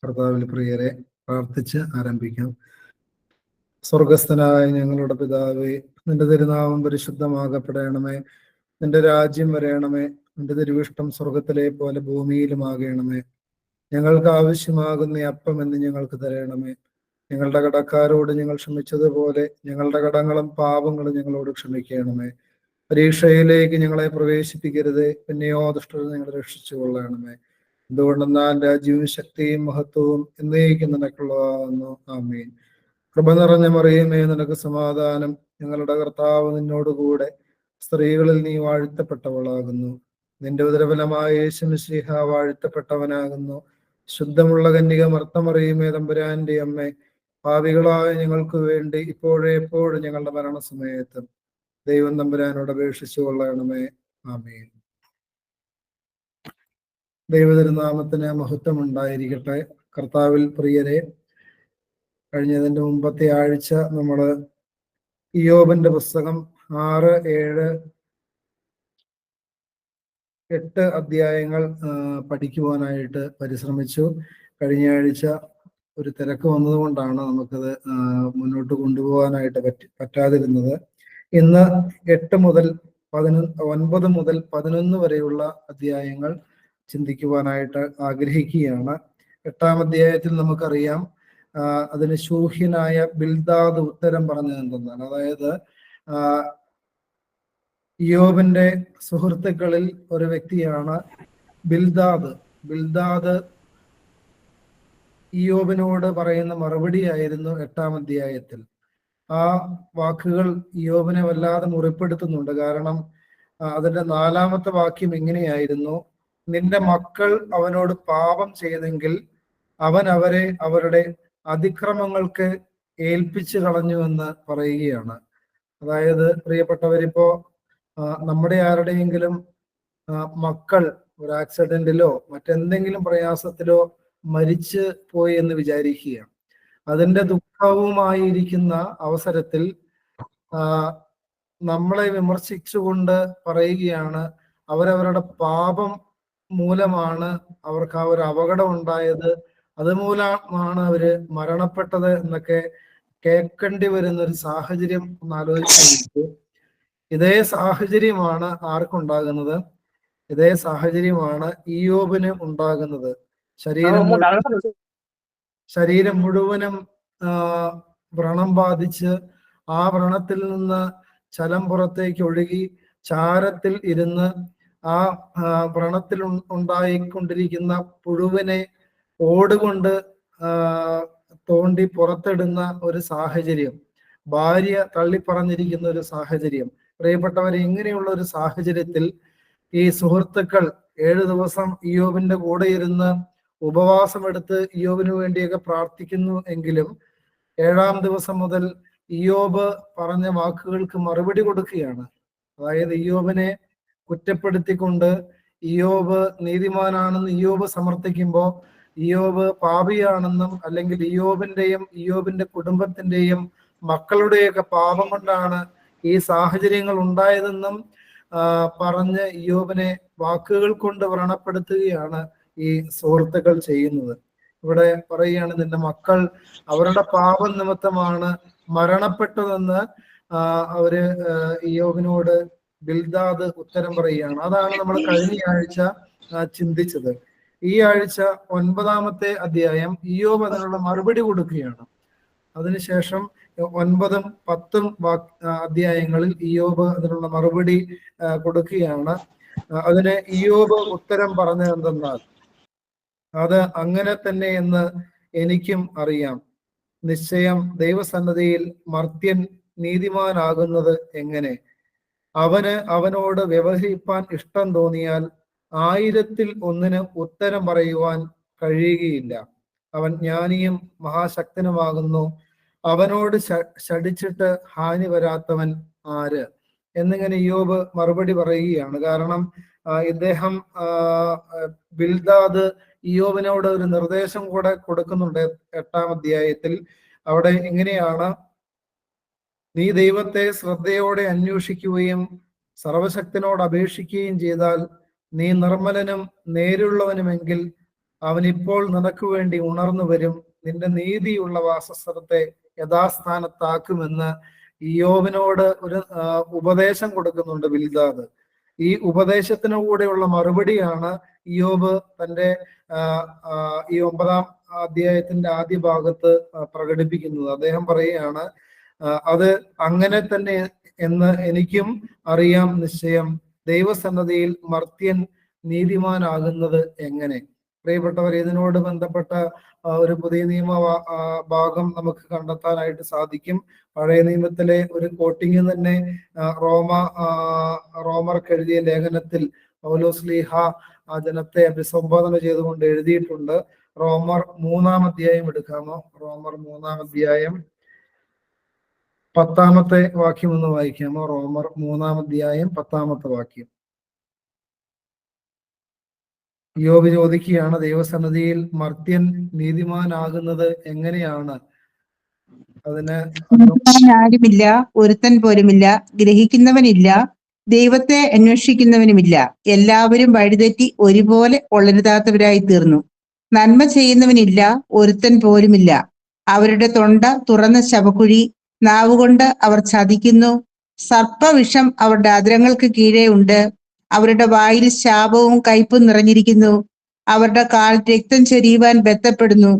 കർത്താവിൽ പ്രിയരെ, പ്രാർത്ഥിച്ച് ആരംഭിക്കാം. സ്വർഗസ്ഥനായ ഞങ്ങളുടെ പിതാവേ, നിന്റെ തിരുനാമം പരിശുദ്ധമാകപ്പെടണമേ. നിന്റെ രാജ്യം വരയണമേ. നിന്റെ തിരുവിഷ്ടം സ്വർഗത്തിലെ പോലെ ഭൂമിയിലുമാകണമേ. ഞങ്ങൾക്ക് ആവശ്യമാകുന്ന അപ്പം എന്ന് ഞങ്ങൾക്ക് തരണമേ. ഞങ്ങളുടെ കടക്കാരോട് ഞങ്ങൾ ക്ഷമിച്ചതുപോലെ ഞങ്ങളുടെ കടങ്ങളും പാപങ്ങളും ഞങ്ങളോട് ക്ഷമിക്കണമേ. പരീക്ഷയിലേക്ക് ഞങ്ങളെ പ്രവേശിപ്പിക്കരുത്, പിന്നെയോ ദുഷ്ടത ഞങ്ങളെ രക്ഷിച്ചു കൊള്ളണമേ. എന്തുകൊണ്ടെന്നാൽ രാജ്യവും ശക്തിയും മഹത്വവും എന്നേക്കും നിനക്കുള്ളതാകുന്നു. ആമേൻ. കൃപ നിറഞ്ഞ മറിയമേ, നിനക്ക് സമാധാനം. ഞങ്ങളുടെ കർത്താവ് നിന്നോടുകൂടെ സ്ത്രീകളിൽ നീ വാഴ്ത്തപ്പെട്ടവളാകുന്നു. നിന്റെ ഉദരഫലമായ യേശു മിശിഹ വാഴ്ത്തപ്പെട്ടവനാകുന്നു. ശുദ്ധമുള്ള കന്യക മർത്തമറിയമേ, തമ്പുരാന്റെ അമ്മേ, പാപികളായ ഞങ്ങൾക്ക് വേണ്ടി ഇപ്പോഴേ എപ്പോഴും ഞങ്ങളുടെ മരണസമയത്തും ദൈവം തമ്പുരാനോട് അപേക്ഷിച്ചു കൊള്ളണമേ. ആമേൻ. ദൈവതിരുനാമത്തിന് മഹത്വം ഉണ്ടായിരിക്കട്ടെ. കർത്താവിൽ പ്രിയരെ, കഴിഞ്ഞതിന്റെ മുമ്പത്തെ ആഴ്ച നമ്മള് ഇയ്യോബിന്റെ പുസ്തകം 6, 7, 8 അധ്യായങ്ങൾ പഠിക്കുവാനായിട്ട് പരിശ്രമിച്ചു. കഴിഞ്ഞ ആഴ്ച ഒരു തിരക്ക് വന്നതുകൊണ്ടാണ് നമുക്കത് മുന്നോട്ട് കൊണ്ടുപോകാനായിട്ട് പറ്റാതിരുന്നത്. ഇന്ന് 8 മുതൽ 9 മുതൽ 11 വരെയുള്ള അധ്യായങ്ങൾ ചിന്തിക്കുവാനായിട്ട് ആഗ്രഹിക്കുകയാണ്. 8-ാം അധ്യായത്തിൽ നമുക്കറിയാം, അതിന് ശൂഹ്യനായ ബിൽദാദ് ഉത്തരം പറഞ്ഞത് എന്തെന്നാണ്. അതായത് ഇയ്യോബിന്റെ സുഹൃത്തുക്കളിൽ ഒരു വ്യക്തിയാണ് ബിൽദാദ്. ബിൽദാദ് ഇയ്യോബിനോട് പറയുന്ന മറുപടിയായിരുന്നു 8-ാം അധ്യായത്തിൽ. ആ വാക്കുകൾ ഇയ്യോബിനെ വല്ലാതെ മുറിപ്പെടുത്തുന്നുണ്ട്. കാരണം അതിന്റെ 4-ാമത്തെ വാക്യം എങ്ങനെയായിരുന്നു? നിന്റെ മക്കൾ അവനോട് പാപം ചെയ്തെങ്കിൽ അവൻ അവരെ അവരുടെ അതിക്രമങ്ങൾക്ക് ഏൽപ്പിച്ചു കളഞ്ഞുവെന്ന് പറയുകയാണ്. അതായത് പ്രിയപ്പെട്ടവരിപ്പോ നമ്മുടെ ആരുടെയെങ്കിലും മക്കൾ ഒരു ആക്സിഡന്റിലോ മറ്റെന്തെങ്കിലും പ്രയാസത്തിലോ മരിച്ചു പോയി എന്ന് വിചാരിക്കുക. അതിന്റെ ദുഃഖവുമായിരിക്കുന്ന അവസരത്തിൽ നമ്മളെ വിമർശിച്ചുകൊണ്ട് പറയുകയാണ്, അവരവരുടെ പാപം മൂലമാണ് അവർക്ക് ആ ഒരു അപകടം ഉണ്ടായത്, അതുമൂലമാണ് അവര് മരണപ്പെട്ടത് എന്നൊക്കെ കേൾക്കേണ്ടി വരുന്ന ഒരു സാഹചര്യം ഒന്ന് ആലോചിച്ചു. ഇതേ സാഹചര്യമാണ് ആർക്കുണ്ടാകുന്നത്? ഇതേ സാഹചര്യമാണ് ഇയ്യോബിന് ഉണ്ടാകുന്നത്. ശരീരം മുഴുവനും വ്രണം ബാധിച്ച് ആ വ്രണത്തിൽ നിന്ന് ചലം പുറത്തേക്ക് ഒഴുകി ചാരത്തിൽ ഇരുന്ന് ആ വ്രണത്തിൽ ഉണ്ടായിക്കൊണ്ടിരിക്കുന്ന പുഴുവിനെ ഓടുകൊണ്ട് തോണ്ടി പുറത്തിടുന്ന ഒരു സാഹചര്യം, ഭാര്യ തള്ളിപ്പറഞ്ഞിരിക്കുന്ന ഒരു സാഹചര്യം. പ്രിയപ്പെട്ടവരെ, ഇങ്ങനെയുള്ള ഒരു സാഹചര്യത്തിൽ ഈ സുഹൃത്തുക്കൾ 7 ദിവസം ഇയ്യോബിന്റെ കൂടെ ഇരുന്ന് ഉപവാസമെടുത്ത് ഇയ്യോബിന് വേണ്ടിയൊക്കെ പ്രാർത്ഥിക്കുന്നു. എങ്കിലും 7-ാം ദിവസം മുതൽ ഇയ്യോബ് പറഞ്ഞ വാക്കുകൾക്ക് മറുപടി കൊടുക്കുകയാണ്. അതായത് ഇയ്യോബിനെ കുറ്റപ്പെടുത്തിക്കൊണ്ട് ഇയ്യോബ് നീതിമാനാണെന്ന് ഇയ്യോബ് സമർത്ഥിക്കുമ്പോൾ ഇയ്യോബ് പാപിയാണെന്നും, അല്ലെങ്കിൽ ഇയ്യോബിന്റെയും ഇയ്യോബിന്റെ കുടുംബത്തിന്റെയും മക്കളുടെയൊക്കെ പാപം കൊണ്ടാണ് ഈ സാഹചര്യങ്ങൾ ഉണ്ടായതെന്നും പറഞ്ഞ് ഇയ്യോബിനെ വാക്കുകൾ കൊണ്ട് വ്രണപ്പെടുത്തുകയാണ് ഈ സുഹൃത്തുക്കൾ ചെയ്യുന്നത്. ഇവിടെ പറയുകയാണ്, നിന്റെ മക്കൾ അവരുടെ പാപം നിമിത്തമാണ് മരണപ്പെട്ടതെന്ന് അവര് ഇയ്യോബിനോട് ബിൽദാദ് ഉത്തരം പറയുകയാണ്. അതാണ് നമ്മൾ കഴിഞ്ഞ ആഴ്ച ചിന്തിച്ചത്. ഈ ആഴ്ച 9-ാമത്തെ അധ്യായം ഇയ്യോബ് അതിനുള്ള മറുപടി കൊടുക്കുകയാണ്. അതിനുശേഷം 9-ഉം 10-ഉം അധ്യായങ്ങളിൽ ഇയ്യോബ് അതിനുള്ള മറുപടി കൊടുക്കുകയാണ്. അതിന് ഇയ്യോബ് ഉത്തരം പറഞ്ഞത് എന്തെന്നാൽ, അത് അങ്ങനെ തന്നെ എന്ന് എനിക്കും അറിയാം. നിശ്ചയം ദൈവസന്നദ്ധിയിൽ മർത്യൻ നീതിമാനാകുന്നത് എങ്ങനെ? അവനോട് വ്യവഹരിപ്പാൻ ഇഷ്ടം തോന്നിയാൽ 1000-ൽ 1 ഉത്തരം പറയുവാൻ കഴിയുകയില്ല. അവൻ ജ്ഞാനിയും മഹാശക്തനുമാകുന്നു. അവനോട് ശഠിച്ചിട്ട് ഹാനി വരാത്തവൻ ആര്? എന്നിങ്ങനെ ഇയ്യോബ് മറുപടി പറയുകയാണ്. കാരണം ഇദ്ദേഹം ബിൽദാദ് ഇയ്യോബിനോട് ഒരു നിർദ്ദേശം കൂടെ കൊടുക്കുന്നുണ്ട് 8-ാം അധ്യായത്തിൽ. അവിടെ ഇങ്ങനെയാണ്, നീ ദൈവത്തെ ശ്രദ്ധയോടെ അന്വേഷിക്കുകയും സർവശക്തനോട് അപേക്ഷിക്കുകയും ചെയ്താൽ നീ നിർമ്മലനും നേരുള്ളവനുമെങ്കിൽ അവൻ ഇപ്പോൾ നിനക്ക് വേണ്ടി ഉണർന്നു വരും, നിന്റെ നീതിയുള്ള വാസസ്ഥലത്തെ യഥാസ്ഥാനത്താക്കുമെന്ന് ഇയ്യോബിനോട് ഒരു ഉപദേശം കൊടുക്കുന്നുണ്ട് ബിൽദാദ്. ഈ ഉപദേശത്തിന് കൂടെയുള്ള മറുപടിയാണ് ഇയ്യോബ് തന്റെ ഈ 9-ാം അധ്യായത്തിന്റെ ആദ്യ ഭാഗത്ത് പ്രകടിപ്പിക്കുന്നത്. അദ്ദേഹം പറയുകയാണ്, അത് അങ്ങനെ തന്നെ എന്ന് എനിക്കും അറിയാം നിശ്ചയം, ദൈവസന്നദ്ധിയിൽ മർത്യൻ നീതിമാനാകുന്നത് എങ്ങനെ. പ്രിയപ്പെട്ടവർ, ഇതിനോട് ബന്ധപ്പെട്ട ഒരു പുതിയ നിയമ ഭാഗം നമുക്ക് കണ്ടെത്താനായിട്ട് സാധിക്കും. പഴയ നിയമത്തിലെ ഒരു കോട്ടിങ് തന്നെ റോമർക്ക് എഴുതിയ ലേഖനത്തിൽ പൗലോസ്ലീഹ ആ ജനത്തെ അഭിസംബോധന ചെയ്തുകൊണ്ട് എഴുതിയിട്ടുണ്ട്. റോമർ 3-ാം അധ്യായം എടുക്കാമോ? റോമർ 3-ാം അധ്യായം 10-ാമത്തെ വാക്യം ഒന്ന് വായിക്കാമോ? റോമർ 3-ാം അധ്യായം 10-ാമത്തെ വാക്യം. യോബ് ചോദിക്കുകയാണ്, ദൈവസന്നിധിയിൽ മർത്യൻ നീതിമാനാകുന്നത് എങ്ങനെയാണ്? അതിന് ആരുമില്ല, ഒരുത്തൻ പോലുമില്ല, ഗ്രഹിക്കുന്നവനില്ല, ദൈവത്തെ അന്വേഷിക്കുന്നവനുമില്ല. എല്ലാവരും വഴിതെറ്റി ഒരുപോലെ കൊള്ളരുതാത്തവരായി തീർന്നു. നന്മ ചെയ്യുന്നവനില്ല, ഒരുത്തൻ പോലുമില്ല. അവരുടെ തൊണ്ട തുറന്ന ശവക്കുഴി, നാവുകൊണ്ട് അവർ ചതിക്കുന്നു. സർപ്പവിഷം അവരുടെ അധരങ്ങൾക്ക് കീഴേ ഉണ്ട്. അവരുടെ വായിൽ ശാപവും കയ്പും നിറഞ്ഞിരിക്കുന്നു. അവരുടെ കാൽ രക്തം ചൊരിയുവാൻ ബന്ധപ്പെടുന്നു.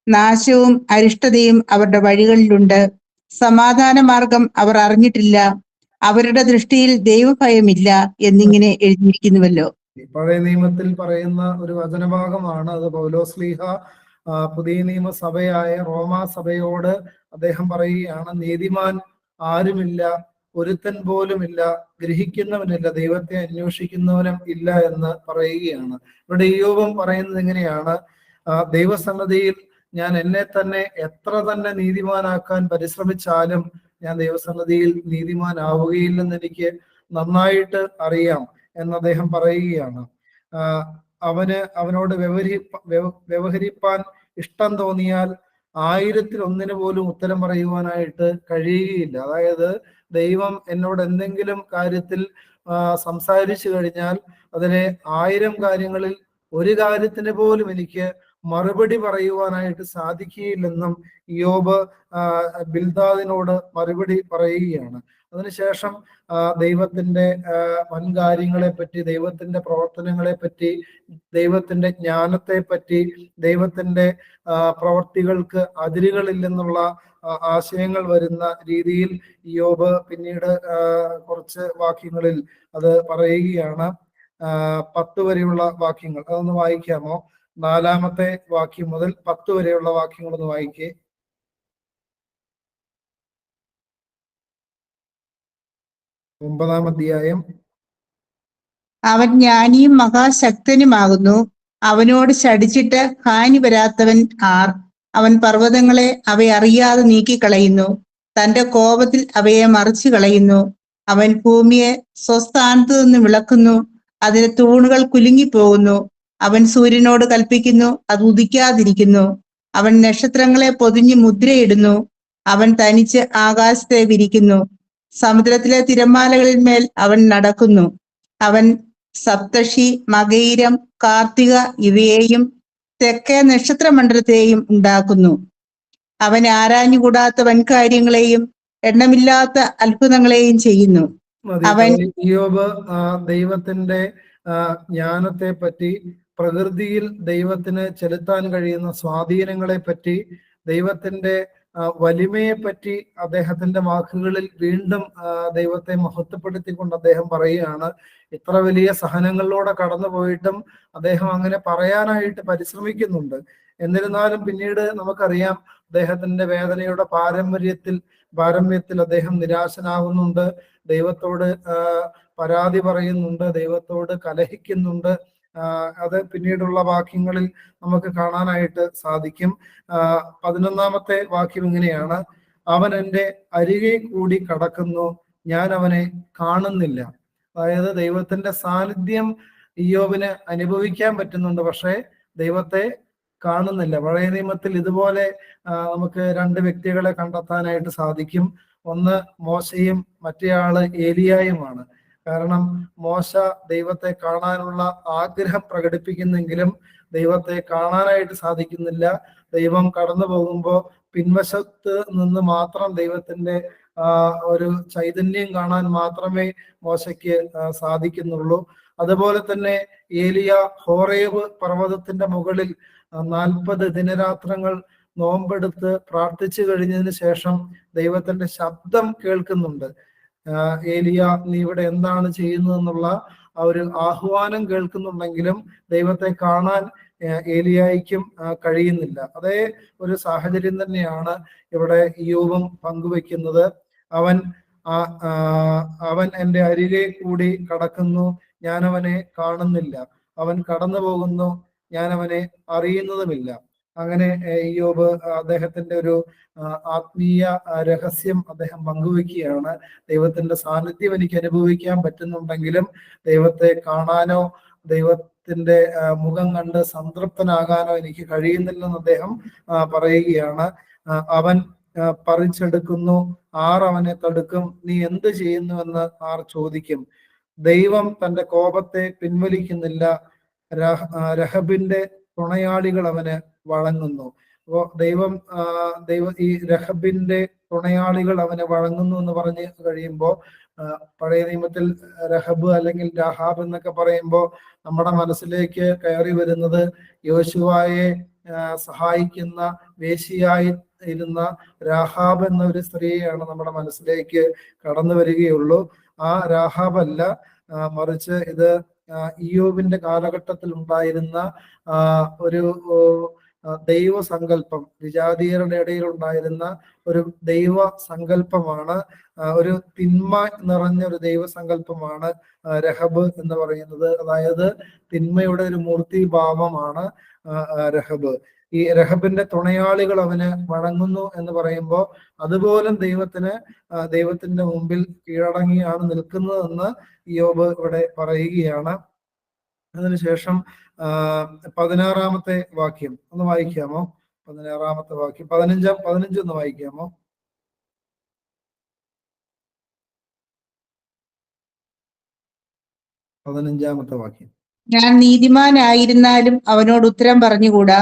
നാശവും അരിഷ്ടതയും അവരുടെ വഴികളിലുണ്ട്. സമാധാന മാർഗം അവർ അറിഞ്ഞിട്ടില്ല. അവരുടെ ദൃഷ്ടിയിൽ ദൈവഭയമില്ല എന്നിങ്ങനെ എഴുതിയിരിക്കുന്നുവല്ലോ. പഴയ നിയമത്തിൽ പറയുന്ന ഒരു വചനഭാഗമാണ് അത്. പൗലോസ്ലീഹ പുതിയ നിയമസഭയായ റോമാ സഭയോട് അദ്ദേഹം പറയുകയാണ്, നീതിമാൻ ആരുമില്ല, ഒരുത്തൻ പോലുമില്ല, ഗ്രഹിക്കുന്നവനില്ല, ദൈവത്തെ അന്വേഷിക്കുന്നവനും ഇല്ല എന്ന് പറയുകയാണ്. ഇവിടെ ഇയ്യോബും പറയുന്നത് എങ്ങനെയാണ്? ദൈവസന്നിധിയിൽ ഞാൻ എന്നെ തന്നെ എത്ര തന്നെ നീതിമാനാക്കാൻ പരിശ്രമിച്ചാലും ഞാൻ ദൈവസന്നിധിയിൽ നീതിമാനാവുകയില്ലെന്ന് എനിക്ക് നന്നായിട്ട് അറിയാം എന്ന് അദ്ദേഹം പറയുകയാണ്. അവനോട് വ്യവഹരിപ്പാൻ ഇഷ്ടം തോന്നിയാൽ 1000-1 പോലും ഉത്തരം പറയുവാനായിട്ട് കഴിയുകയില്ല. അതായത് ദൈവം എന്നോട് എന്തെങ്കിലും കാര്യത്തിൽ സംസാരിച്ചു കഴിഞ്ഞാൽ അതിലെ 1000 കാര്യങ്ങളിൽ ഒരു കാര്യത്തിന് പോലും എനിക്ക് മറുപടി പറയുവാനായിട്ട് സാധിക്കുകയില്ലെന്നും ഇയ്യോബ് ബിൽദാദിനോട് മറുപടി പറയുകയാണ്. അതിനുശേഷം ദൈവത്തിന്റെ വൻകാര്യങ്ങളെ പറ്റി, ദൈവത്തിന്റെ പ്രവർത്തനങ്ങളെ പറ്റി, ദൈവത്തിന്റെ ജ്ഞാനത്തെ പറ്റി, ദൈവത്തിന്റെ പ്രവർത്തികൾക്ക് അതിരുകളില്ലെന്നുള്ള ആശയങ്ങൾ വരുന്ന രീതിയിൽ ഇയ്യോബ് പിന്നീട് കുറച്ച് വാക്യങ്ങളിൽ അത് പറയുകയാണ്. 10 വരെയുള്ള വാക്യങ്ങൾ അതൊന്ന് വായിക്കാമോ? 4-ാമത്തെ വാക്യം മുതൽ 10 വരെയുള്ള വാക്യങ്ങൾ ഒന്ന് വായിക്കേ. 9-ാം അധ്യായം. അവൻ ജ്ഞാനിയും മഹാശക്തനുമാകുന്നു. അവനോട് ശടിച്ചിട്ട് ഹാനി വരാത്തവൻ ആർ? അവൻ പർവ്വതങ്ങളെ അവയറിയാതെ നീക്കിക്കളയുന്നു. തന്റെ കോപത്തിൽ അവയെ മറിച്ചു കളയുന്നു. അവൻ ഭൂമിയെ സ്വസ്ഥാനത്ത് നിന്ന് വിളക്കുന്നു. അതിന്റെ തൂണുകൾ കുലുങ്ങിപ്പോകുന്നു. അവൻ സൂര്യനോട് കൽപ്പിക്കുന്നു, അത് ഉദിക്കാതിരിക്കുന്നു. അവൻ നക്ഷത്രങ്ങളെ പൊതിഞ്ഞ് മുദ്രയിടുന്നു. അവൻ തനിച്ച് ആകാശത്തെ വിരിക്കുന്നു. സമുദ്രത്തിലെ തിരമാലകളിൽ മേൽ അവൻ നടക്കുന്നു. അവൻ സപ്തഷി, മകയിരം, കാർത്തിക ഇവയെയും തെക്കേ നക്ഷത്രമണ്ഡലത്തെയും ഉണ്ടാക്കുന്നു. അവൻ ആരാഞ്ഞുകൂടാത്ത വൻകാര്യങ്ങളെയും എണ്ണമില്ലാത്ത അത്ഭുതങ്ങളെയും ചെയ്യുന്നു. അവൻ ഇയ്യോബ് ദൈവത്തിന്റെ ജ്ഞാനത്തെ പറ്റി, പ്രകൃതിയിൽ ദൈവത്തിന് ചെലുത്താൻ കഴിയുന്ന സ്വാധീനങ്ങളെ പറ്റി, ദൈവത്തിന്റെ വലിമയെ പറ്റി അദ്ദേഹത്തിന്റെ വാക്കുകളിൽ വീണ്ടും ദൈവത്തെ മഹത്വപ്പെടുത്തിക്കൊണ്ട് അദ്ദേഹം പറയുകയാണ്. ഇത്ര വലിയ സഹനങ്ങളിലൂടെ കടന്നു പോയിട്ടും അദ്ദേഹം അങ്ങനെ പറയാനായിട്ട് പരിശ്രമിക്കുന്നുണ്ട്. എന്നിരുന്നാലും പിന്നീട് നമുക്കറിയാം അദ്ദേഹത്തിന്റെ വേദനയുടെ പാരമ്യത്തിൽ അദ്ദേഹം നിരാശനാകുന്നുണ്ട്, ദൈവത്തോട് പരാതി പറയുന്നുണ്ട്, ദൈവത്തോട് കലഹിക്കുന്നുണ്ട്. അത് പിന്നീടുള്ള വാക്യങ്ങളിൽ നമുക്ക് കാണാനായിട്ട് സാധിക്കും. 11-ാമത്തെ വാക്യം ഇങ്ങനെയാണ്, അവൻ എൻ്റെ അരികെ കൂടി കടക്കുന്നു, ഞാൻ അവനെ കാണുന്നില്ല. അതായത് ദൈവത്തിന്റെ സാന്നിധ്യം ഇയ്യോബിന് അനുഭവിക്കാൻ പറ്റുന്നുണ്ട്, പക്ഷേ ദൈവത്തെ കാണുന്നില്ല. പഴയ നിയമത്തിൽ ഇതുപോലെ നമുക്ക് 2 വ്യക്തികളെ കണ്ടെത്താനായിട്ട് സാധിക്കും. ഒന്ന് മോശയും മറ്റേയാള് ഏലിയായുമാണ്. കാരണം മോശ ദൈവത്തെ കാണാനുള്ള ആഗ്രഹം പ്രകടിപ്പിക്കുന്നെങ്കിലും ദൈവത്തെ കാണാനായിട്ട് സാധിക്കുന്നില്ല. ദൈവം കടന്നു പോകുമ്പോൾ പിൻവശത്ത് നിന്ന് മാത്രം ദൈവത്തിന്റെ ഒരു ചൈതന്യം കാണാൻ മാത്രമേ മോശയ്ക്ക് സാധിക്കുന്നുള്ളൂ. അതുപോലെ തന്നെ ഏലിയ ഹോറേബ് പർവ്വതത്തിന്റെ മുകളിൽ 40 ദിനരാത്രങ്ങൾ നോമ്പെടുത്ത് പ്രാർത്ഥിച്ചു കഴിഞ്ഞതിന് ശേഷം ദൈവത്തിന്റെ ശബ്ദം കേൾക്കുന്നുണ്ട്. ഏലിയ, നീ ഇവിടെ എന്താണ് ചെയ്യുന്നതെന്നുള്ള ആ ഒരു ആഹ്വാനം കേൾക്കുന്നുണ്ടെങ്കിലും ദൈവത്തെ കാണാൻ ഏലിയായിക്കും കഴിയുന്നില്ല. അതേ ഒരു സാഹചര്യം തന്നെയാണ് ഇവിടെ ഇയ്യോബും പങ്കുവെക്കുന്നത്. അവൻ എൻ്റെ അരികെ കൂടി കടക്കുന്നു, ഞാൻ അവനെ കാണുന്നില്ല. അവൻ കടന്നു പോകുന്നു, ഞാൻ അവനെ അറിയുന്നതുമില്ല. അങ്ങനെ ഇയ്യോബ് അദ്ദേഹത്തിന്റെ ഒരു ആത്മീയ രഹസ്യം അദ്ദേഹം പങ്കുവെക്കുകയാണ്. ദൈവത്തിന്റെ സാന്നിധ്യം എനിക്ക് അനുഭവിക്കാൻ പറ്റുന്നുണ്ടെങ്കിലും ദൈവത്തെ കാണാനോ ദൈവത്തിന്റെ മുഖം കണ്ട് സംതൃപ്തനാകാനോ എനിക്ക് കഴിയുന്നില്ലെന്ന് അദ്ദേഹം പറയുകയാണ്. അവൻ പറിച്ചെടുക്കുന്നു, ആർ അവനെ തടുക്കും? നീ എന്ത് ചെയ്യുന്നുവെന്ന് ആർ ചോദിക്കും? ദൈവം തന്റെ കോപത്തെ പിൻവലിക്കുന്നില്ല, രഹബിന്റെ തുണയാളികൾ അവന് വഴങ്ങുന്നു. അപ്പോ ഈ രഹബിന്റെ തുണയാളികൾ അവന് വഴങ്ങുന്നു എന്ന് പറഞ്ഞു കഴിയുമ്പോൾ പഴയ നിയമത്തിൽ രഹബ് അല്ലെങ്കിൽ രാഹാബ് എന്നൊക്കെ പറയുമ്പോൾ നമ്മുടെ മനസ്സിലേക്ക് കയറി വരുന്നത് യോശുവയെ സഹായിക്കുന്ന വേശ്യയായി ഇരുന്ന രാഹാബ് എന്ന ഒരു സ്ത്രീയാണ് നമ്മുടെ മനസ്സിലേക്ക് കടന്നു വരികയുള്ളൂ. ആ രാഹാബ് അല്ല, മറിച്ച് ഇത് ഇയ്യോബിന്റെ കാലഘട്ടത്തിൽ ഉണ്ടായിരുന്ന ഒരു ദൈവസങ്കല്പം, വിജാതീയരുടെ ഇടയിൽ ഉണ്ടായിരുന്ന ഒരു ദൈവ സങ്കല്പമാണ്, ഒരു തിന്മ നിറഞ്ഞ ഒരു ദൈവസങ്കല്പമാണ് രഹബ് എന്ന് പറയുന്നത്. അതായത് തിന്മയുടെ ഒരു മൂർത്തിഭാവമാണ് രഹബ്. ഈ രഹബിന്റെ തുണയാളികൾ അവന് വഴങ്ങുന്നു എന്ന് പറയുമ്പോൾ അതുപോലും ദൈവത്തിന്റെ മുമ്പിൽ കീഴടങ്ങിയാണ് നിൽക്കുന്നതെന്ന് ഇയ്യോബ് ഇവിടെ പറയുകയാണ്. അതിനുശേഷം 16-ാമത്തെ വാക്യം ഒന്ന് വായിക്കാമോ? 16-ാമത്തെ വാക്യം 15 ഒന്ന് വായിക്കാമോ? 15-ാമത്തെ വാക്യം. ഞാൻ നീതിമാനായിരുന്നാലും അവനോട് ഉത്തരം പറഞ്ഞുകൂടാ,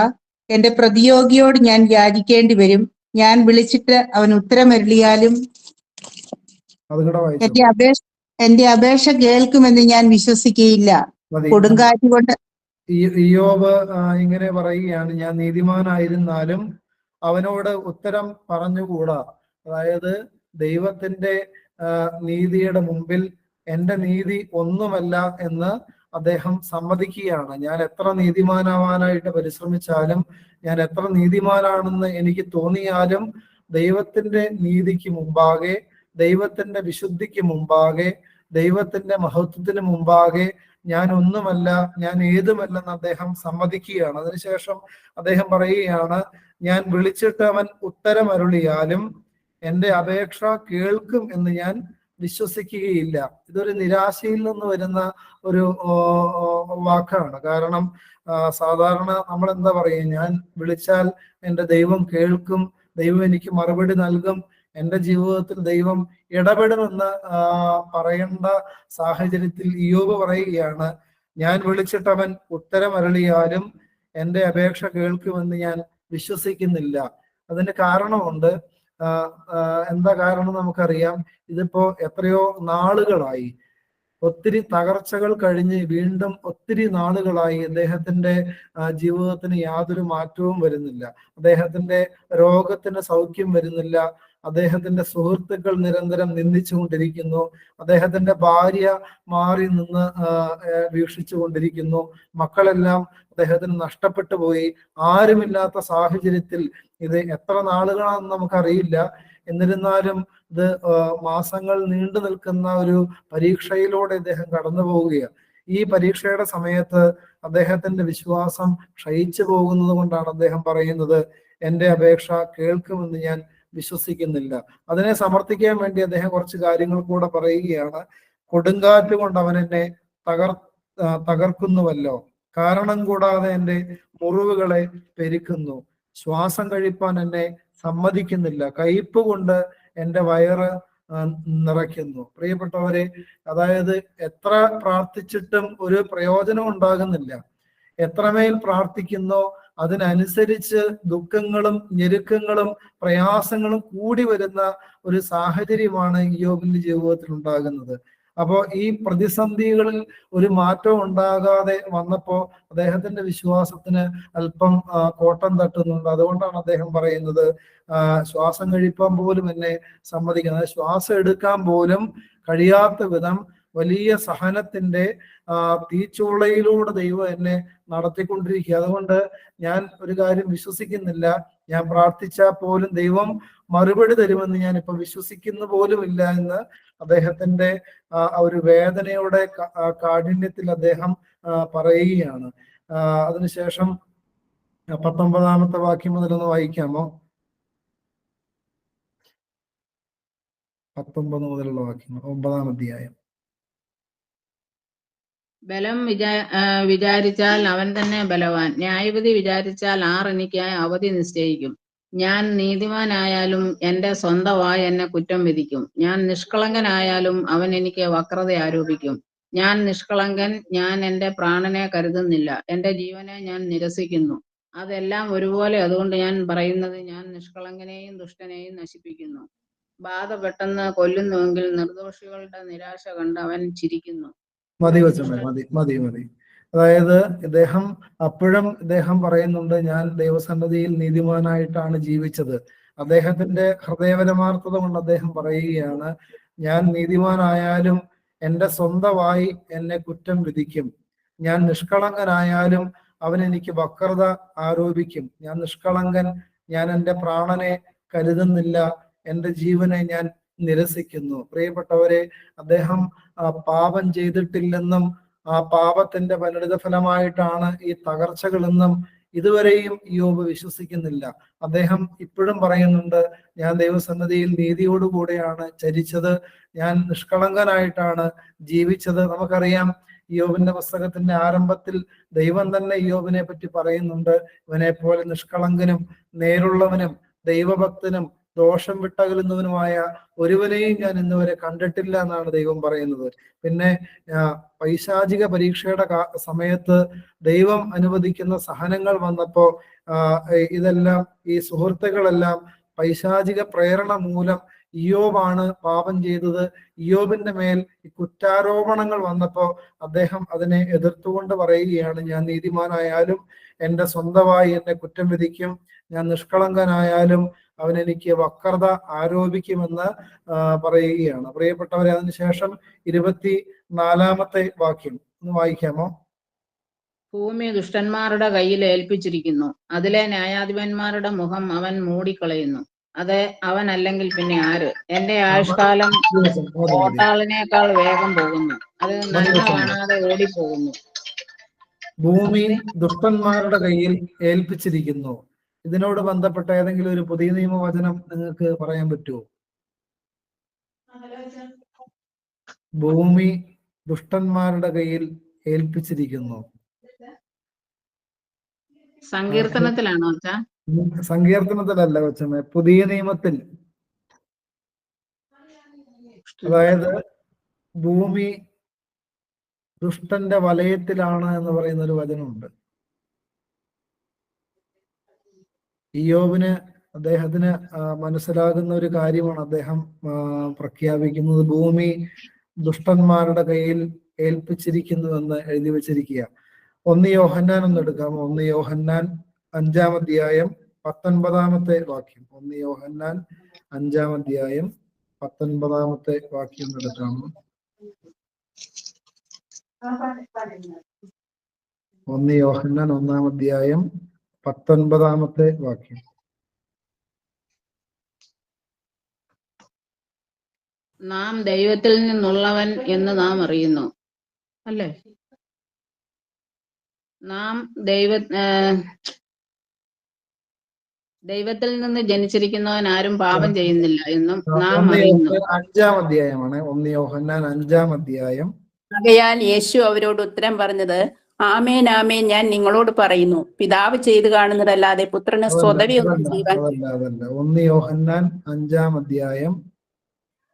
എന്റെ പ്രതിയോഗിയോട് ഞാൻ യാചിക്കേണ്ടി വരും. ഞാൻ വിളിച്ചിട്ട് അവൻ ഉത്തരമരുളിയാലും എന്റെ അപേക്ഷ കേൾക്കുമെന്ന് ഞാൻ വിശ്വസിക്കുകയില്ല. കൊടുങ്കാറ്റ് കൊണ്ട് ഇയ്യോബ് ഇങ്ങനെ പറയുകയാണ്, ഞാൻ നീതിമാനായിരുന്നാലും അവനോട് ഉത്തരം പറഞ്ഞുകൂടാ. അതായത് ദൈവത്തിന്റെ നീതിയുടെ മുമ്പിൽ എന്റെ നീതി ഒന്നുമല്ല എന്ന് അദ്ദേഹം സമ്മതിക്കുകയാണ്. ഞാൻ എത്ര നീതിമാനാവാനായിട്ട് പരിശ്രമിച്ചാലും, ഞാൻ എത്ര നീതിമാനാണെന്ന് എനിക്ക് തോന്നിയാലും ദൈവത്തിന്റെ നീതിക്ക് മുമ്പാകെ, ദൈവത്തിന്റെ വിശുദ്ധിക്ക് മുമ്പാകെ, ദൈവത്തിന്റെ മഹത്വത്തിന് മുമ്പാകെ ഞാൻ ഒന്നുമല്ല, ഞാൻ ഏതുമല്ലെന്ന് അദ്ദേഹം സമ്മതിക്കുകയാണ്. അതിനുശേഷം അദ്ദേഹം പറയുകയാണ്, ഞാൻ വിളിച്ചിട്ട് അവൻ ഉത്തരമരുളിയാലും എന്റെ അപേക്ഷ കേൾക്കും എന്ന് ഞാൻ വിശ്വസിക്കുകയില്ല. ഇതൊരു നിരാശയിൽ നിന്ന് വരുന്ന ഒരു വാക്കാണ്. കാരണം സാധാരണ നമ്മൾ എന്താ പറയുക, ഞാൻ വിളിച്ചാൽ എൻ്റെ ദൈവം കേൾക്കും, ദൈവം എനിക്ക് മറുപടി നൽകും, എൻ്റെ ജീവിതത്തിൽ ദൈവം ഇടപെടുമെന്ന് പറയേണ്ട സാഹചര്യത്തിൽ ഇയ്യോബ് പറയുകയാണ്, ഞാൻ വിളിച്ചിട്ട് അവൻ ഉത്തരമരുളിയാലും എൻ്റെ അപേക്ഷ കേൾക്കുമെന്ന് ഞാൻ വിശ്വസിക്കുന്നില്ല. അതിന് കാരണമുണ്ട്. എന്താ കാരണം നമുക്കറിയാം. ഇതിപ്പോ എത്രയോ നാളുകളായി, ഒത്തിരി തകർച്ചകൾ കഴിഞ്ഞ് വീണ്ടും ഒത്തിരി നാളുകളായി അദ്ദേഹത്തിന്റെ ജീവിതത്തിന് യാതൊരു മാറ്റവും വരുന്നില്ല. അദ്ദേഹത്തിന്റെ രോഗത്തിന് സൗഖ്യം വരുന്നില്ല. അദ്ദേഹത്തിന്റെ സുഹൃത്തുക്കൾ നിരന്തരം നിന്ദിച്ചുകൊണ്ടിരിക്കുന്നു. അദ്ദേഹത്തിന്റെ ഭാര്യ മാറി നിന്ന് വീക്ഷിച്ചു കൊണ്ടിരിക്കുന്നു. മക്കളെല്ലാം അദ്ദേഹത്തിന് നഷ്ടപ്പെട്ടു പോയി. ആരുമില്ലാത്ത സാഹചര്യത്തിൽ ഇത് എത്ര നാളുകളാണെന്ന് നമുക്കറിയില്ല. എന്നിരുന്നാലും ഇത് മാസങ്ങൾ നീണ്ടു നിൽക്കുന്ന ഒരു പരീക്ഷയിലൂടെ അദ്ദേഹം കടന്നു പോവുകയാണ്. ഈ പരീക്ഷയുടെ സമയത്ത് അദ്ദേഹത്തിന്റെ വിശ്വാസം ക്ഷയിച്ചു പോകുന്നത് കൊണ്ടാണ് അദ്ദേഹം പറയുന്നത്, എൻ്റെ അപേക്ഷ കേൾക്കുമെന്ന് ഞാൻ വിശ്വസിക്കുന്നില്ല. അതിനെ സമർത്ഥിക്കാൻ വേണ്ടി അദ്ദേഹം കുറച്ച് കാര്യങ്ങൾ കൂടെ പറയുകയാണ്. കൊടുങ്കാറ്റ് കൊണ്ട് അവൻ എന്നെ തകർക്കുന്നുവല്ലോ, കാരണം കൂടാതെ എൻ്റെ മുറിവുകളെ പെരുക്കുന്നു, ശ്വാസം കഴിപ്പാൻ എന്നെ സമ്മതിക്കുന്നില്ല, കയ്പ് കൊണ്ട് എൻ്റെ വയറ് നിറയ്ക്കുന്നു. പ്രിയപ്പെട്ടവരെ, അതായത് എത്ര പ്രാർത്ഥിച്ചിട്ടും ഒരു പ്രയോജനം ഉണ്ടാകുന്നില്ല. എത്രമേൽ പ്രാർത്ഥിക്കുന്നോ അതിനനുസരിച്ച് ദുഃഖങ്ങളും ഞെരുക്കങ്ങളും പ്രയാസങ്ങളും കൂടി വരുന്ന ഒരു സാഹചര്യമാണ് ഇയ്യോബിന്റെ ജീവിതത്തിൽ ഉണ്ടാകുന്നത്. അപ്പോ ഈ പ്രതിസന്ധികളിൽ ഒരു മാറ്റം ഉണ്ടാകാതെ വന്നപ്പോ അദ്ദേഹത്തിന്റെ വിശ്വാസത്തിന് അല്പം കോട്ടം തട്ടുന്നുണ്ട്. അതുകൊണ്ടാണ് അദ്ദേഹം പറയുന്നത്, ശ്വാസം കഴിപ്പാൻ പോലും എന്നെ സമ്മതിക്കുന്നത്, ശ്വാസം എടുക്കാൻ പോലും കഴിയാത്ത വിധം വലിയ സഹനത്തിന്റെ തീച്ചൂളയിലൂടെ ദൈവം എന്നെ നടത്തിക്കൊണ്ടിരിക്കുക. അതുകൊണ്ട് ഞാൻ ഒരു കാര്യം വിശ്വസിക്കുന്നില്ല, ഞാൻ പ്രാർത്ഥിച്ചാൽ പോലും ദൈവം മറുപടി തരുമെന്ന് ഞാൻ ഇപ്പൊ വിശ്വസിക്കുന്ന പോലുമില്ല എന്ന് അദ്ദേഹത്തിന്റെ ഒരു വേദനയുടെ കാഠിന്യത്തിൽ അദ്ദേഹം പറയുകയാണ്. അതിനുശേഷം 19-ാമത്തെ വാക്യം മുതലൊന്ന് വായിക്കാമോ? 19 മുതലുള്ള വാക്യം, 9-ാം അധ്യായം. ബലം വിചാരിച്ചാൽ അവൻ തന്നെ ബലവാൻ, ന്യായവിധി വിചാരിച്ചാൽ ആർ എനിക്കായി അവധി നിശ്ചയിക്കും. ഞാൻ നീതിമാനായാലും എന്റെ സ്വന്തമായി എന്നെ കുറ്റം വിധിക്കും. ഞാൻ നിഷ്കളങ്കനായാലും അവൻ എനിക്ക് വക്രത ആരോപിക്കും. ഞാൻ നിഷ്കളങ്കൻ, ഞാൻ എന്റെ പ്രാണനെ കരുതുന്നില്ല, എന്റെ ജീവനെ ഞാൻ നിരസിക്കുന്നു. അതെല്ലാം ഒരുപോലെ, അതുകൊണ്ട് ഞാൻ പറയുന്നത്, ഞാൻ നിഷ്കളങ്കനെയും ദുഷ്ടനെയും നശിപ്പിക്കുന്നു. ബാധ പെട്ടെന്ന് കൊല്ലുന്നുവെങ്കിൽ നിർദോഷികളുടെ നിരാശ കണ്ട് അവൻ ചിരിക്കുന്നു. മതി വച്ചമേ, മതി. അതായത് ഇദ്ദേഹം പറയുന്നുണ്ട്, ഞാൻ ദൈവസന്നിധിയിൽ നീതിമാനായിട്ടാണ് ജീവിച്ചത്. അദ്ദേഹത്തിന്റെ ഹൃദയപരമാർത്ഥത കൊണ്ട് അദ്ദേഹം പറയുകയാണ്, ഞാൻ നീതിമാനായാലും എന്റെ സ്വന്തമായി എന്നെ കുറ്റം വിധിക്കും. ഞാൻ നിഷ്കളങ്കനായാലും അവൻ എനിക്ക് വക്രത ആരോപിക്കും. ഞാൻ നിഷ്കളങ്കൻ, ഞാൻ എന്റെ പ്രാണനെ കരുതുന്നില്ല, എന്റെ ജീവനെ ഞാൻ നിരസിക്കുന്നു. പ്രിയപ്പെട്ടവരെ, അദ്ദേഹം പാപം ചെയ്തിട്ടില്ലെന്നും ആ പാപത്തിന്റെ പരിണിത ഫലമായിട്ടാണ് ഈ തകർച്ചകളെന്നും ഇതുവരെയും ഇയ്യോബ് വിശ്വസിക്കുന്നില്ല. അദ്ദേഹം ഇപ്പോഴും പറയുന്നുണ്ട്, ഞാൻ ദൈവസന്നിധിയിൽ നീതിയോടുകൂടെയാണ് ചരിച്ചത്, ഞാൻ നിഷ്കളങ്കനായിട്ടാണ് ജീവിച്ചത്. നമുക്കറിയാം, ഇയ്യോബിന്റെ പുസ്തകത്തിന്റെ ആരംഭത്തിൽ ദൈവം തന്നെ ഇയ്യോബിനെ പറ്റി പറയുന്നുണ്ട്, ഇവനെ പോലെ നിഷ്കളങ്കനും നേരുള്ളവനും ദൈവഭക്തനും ദോഷം വിട്ടകലുന്നവനുമായ ഒരുവനെയും ഞാൻ ഇന്നുവരെ കണ്ടിട്ടില്ല എന്നാണ് ദൈവം പറയുന്നത്. പിന്നെ പൈശാചിക പരീക്ഷയുടെ സമയത്ത് ദൈവം അനുവദിക്കുന്ന സഹനങ്ങൾ വന്നപ്പോ ഇതെല്ലാം, ഈ സുഹൃത്തുക്കളെല്ലാം പൈശാചിക പ്രേരണ മൂലം ഇയ്യോബാണ് പാപം ചെയ്തത്. ഇയ്യോബിന്റെ മേൽ ഈ കുറ്റാരോപണങ്ങൾ വന്നപ്പോ അദ്ദേഹം അതിനെ എതിർത്തുകൊണ്ട് പറയുകയാണ്, ഞാൻ നീതിമാനായാലും എന്റെ സ്വന്തമായി എന്നെ കുറ്റം വിധിക്കും, ഞാൻ നിഷ്കളങ്കനായാലും അവൻ എനിക്ക് വക്രത ആരോപിക്കുമെന്ന് പറയുകയാണ്. പ്രിയപ്പെട്ടവരെ, അതിനുശേഷം 24-ാമത്തെ വാക്യം ഒന്ന് വായിക്കാമോ? ഭൂമി ദുഷ്ടന്മാരുടെ കയ്യിൽ ഏൽപ്പിച്ചിരിക്കുന്നു, അതിലെ ന്യായാധിപന്മാരുടെ മുഖം അവൻ മൂടിക്കളയുന്നു. അത് അവനല്ലെങ്കിൽ പിന്നെ ആര്? എന്റെ ആയുഷ്കാലം ഓട്ടാളിനേക്കാൾ വേഗം പോകുന്നു, അത് നന്മ കാണാതെ ഓടിപ്പോകുന്നു. ഭൂമി ദുഷ്ടന്മാരുടെ കയ്യിൽ ഏൽപ്പിച്ചിരിക്കുന്നു. ഇതിനോട് ബന്ധപ്പെട്ട ഏതെങ്കിലും ഒരു പുതിയ നിയമവചനം നിങ്ങൾക്ക് പറയാൻ പറ്റുമോ? ഭൂമി ദുഷ്ടന്മാരുടെ കയ്യിൽ ഏൽപ്പിച്ചിരിക്കുന്നു. സങ്കീർത്തനത്തിലാണോ? സങ്കീർത്തനത്തിലല്ല കൊച്ചമ്മേ, പുതിയ നിയമത്തിൽ. അതായത് ഭൂമി ദുഷ്ടന്റെ വലയത്തിലാണ് എന്ന് പറയുന്ന ഒരു വചനമുണ്ട്. ഇയ്യോബിന്, അദ്ദേഹത്തിന് മനസ്സിലാകുന്ന ഒരു കാര്യമാണ് അദ്ദേഹം പ്രഖ്യാപിക്കുന്നത്. ഭൂമി ദുഷ്ടന്മാരുടെ കയ്യിൽ ഏൽപ്പിച്ചിരിക്കുന്നുവെന്ന് എഴുതി വെച്ചിരിക്കുക. 1 യോഹന്നാൻ ഒന്ന് എടുക്കാമോ? 1 യോഹന്നാൻ 5-ാം അധ്യായം 19-ാമത്തെ വാക്യം. 1 യോഹന്നാൻ 5-ാം അധ്യായം 19-ാമത്തെ വാക്യം എടുക്കാമോ? 1 യോഹന്നാൻ 1-ാം അധ്യായം 19-ാമത്തെ വാക്യം. നാം ദൈവത്തിൽ നിന്നുള്ളവൻ എന്ന് നാം അറിയുന്നു, അല്ലേ? നാം ദൈവത്തിൽ നിന്ന് ജനിച്ചിരിക്കുന്നവൻ ആരും പാപം ചെയ്യുന്നില്ല എന്നും നാം അറിയുന്നു. 5-ാം അധ്യായമാണ്. 1 യോഹന്നാൻ 5-ാം അധ്യായം. ആകയാൽ യേശു അവരോട് ഉത്തരം പറഞ്ഞത്, ആമേൻ ആമേൻ ഞാൻ നിങ്ങളോട് പറയുന്നു, പിതാവ് ചെയ്തു കാണുന്നതല്ലാതെ പുത്രന് സ്വതവേ ഒന്നും ചെയ്യാൻ. 1 യോഹന്നാൻ 5-ാം അധ്യായം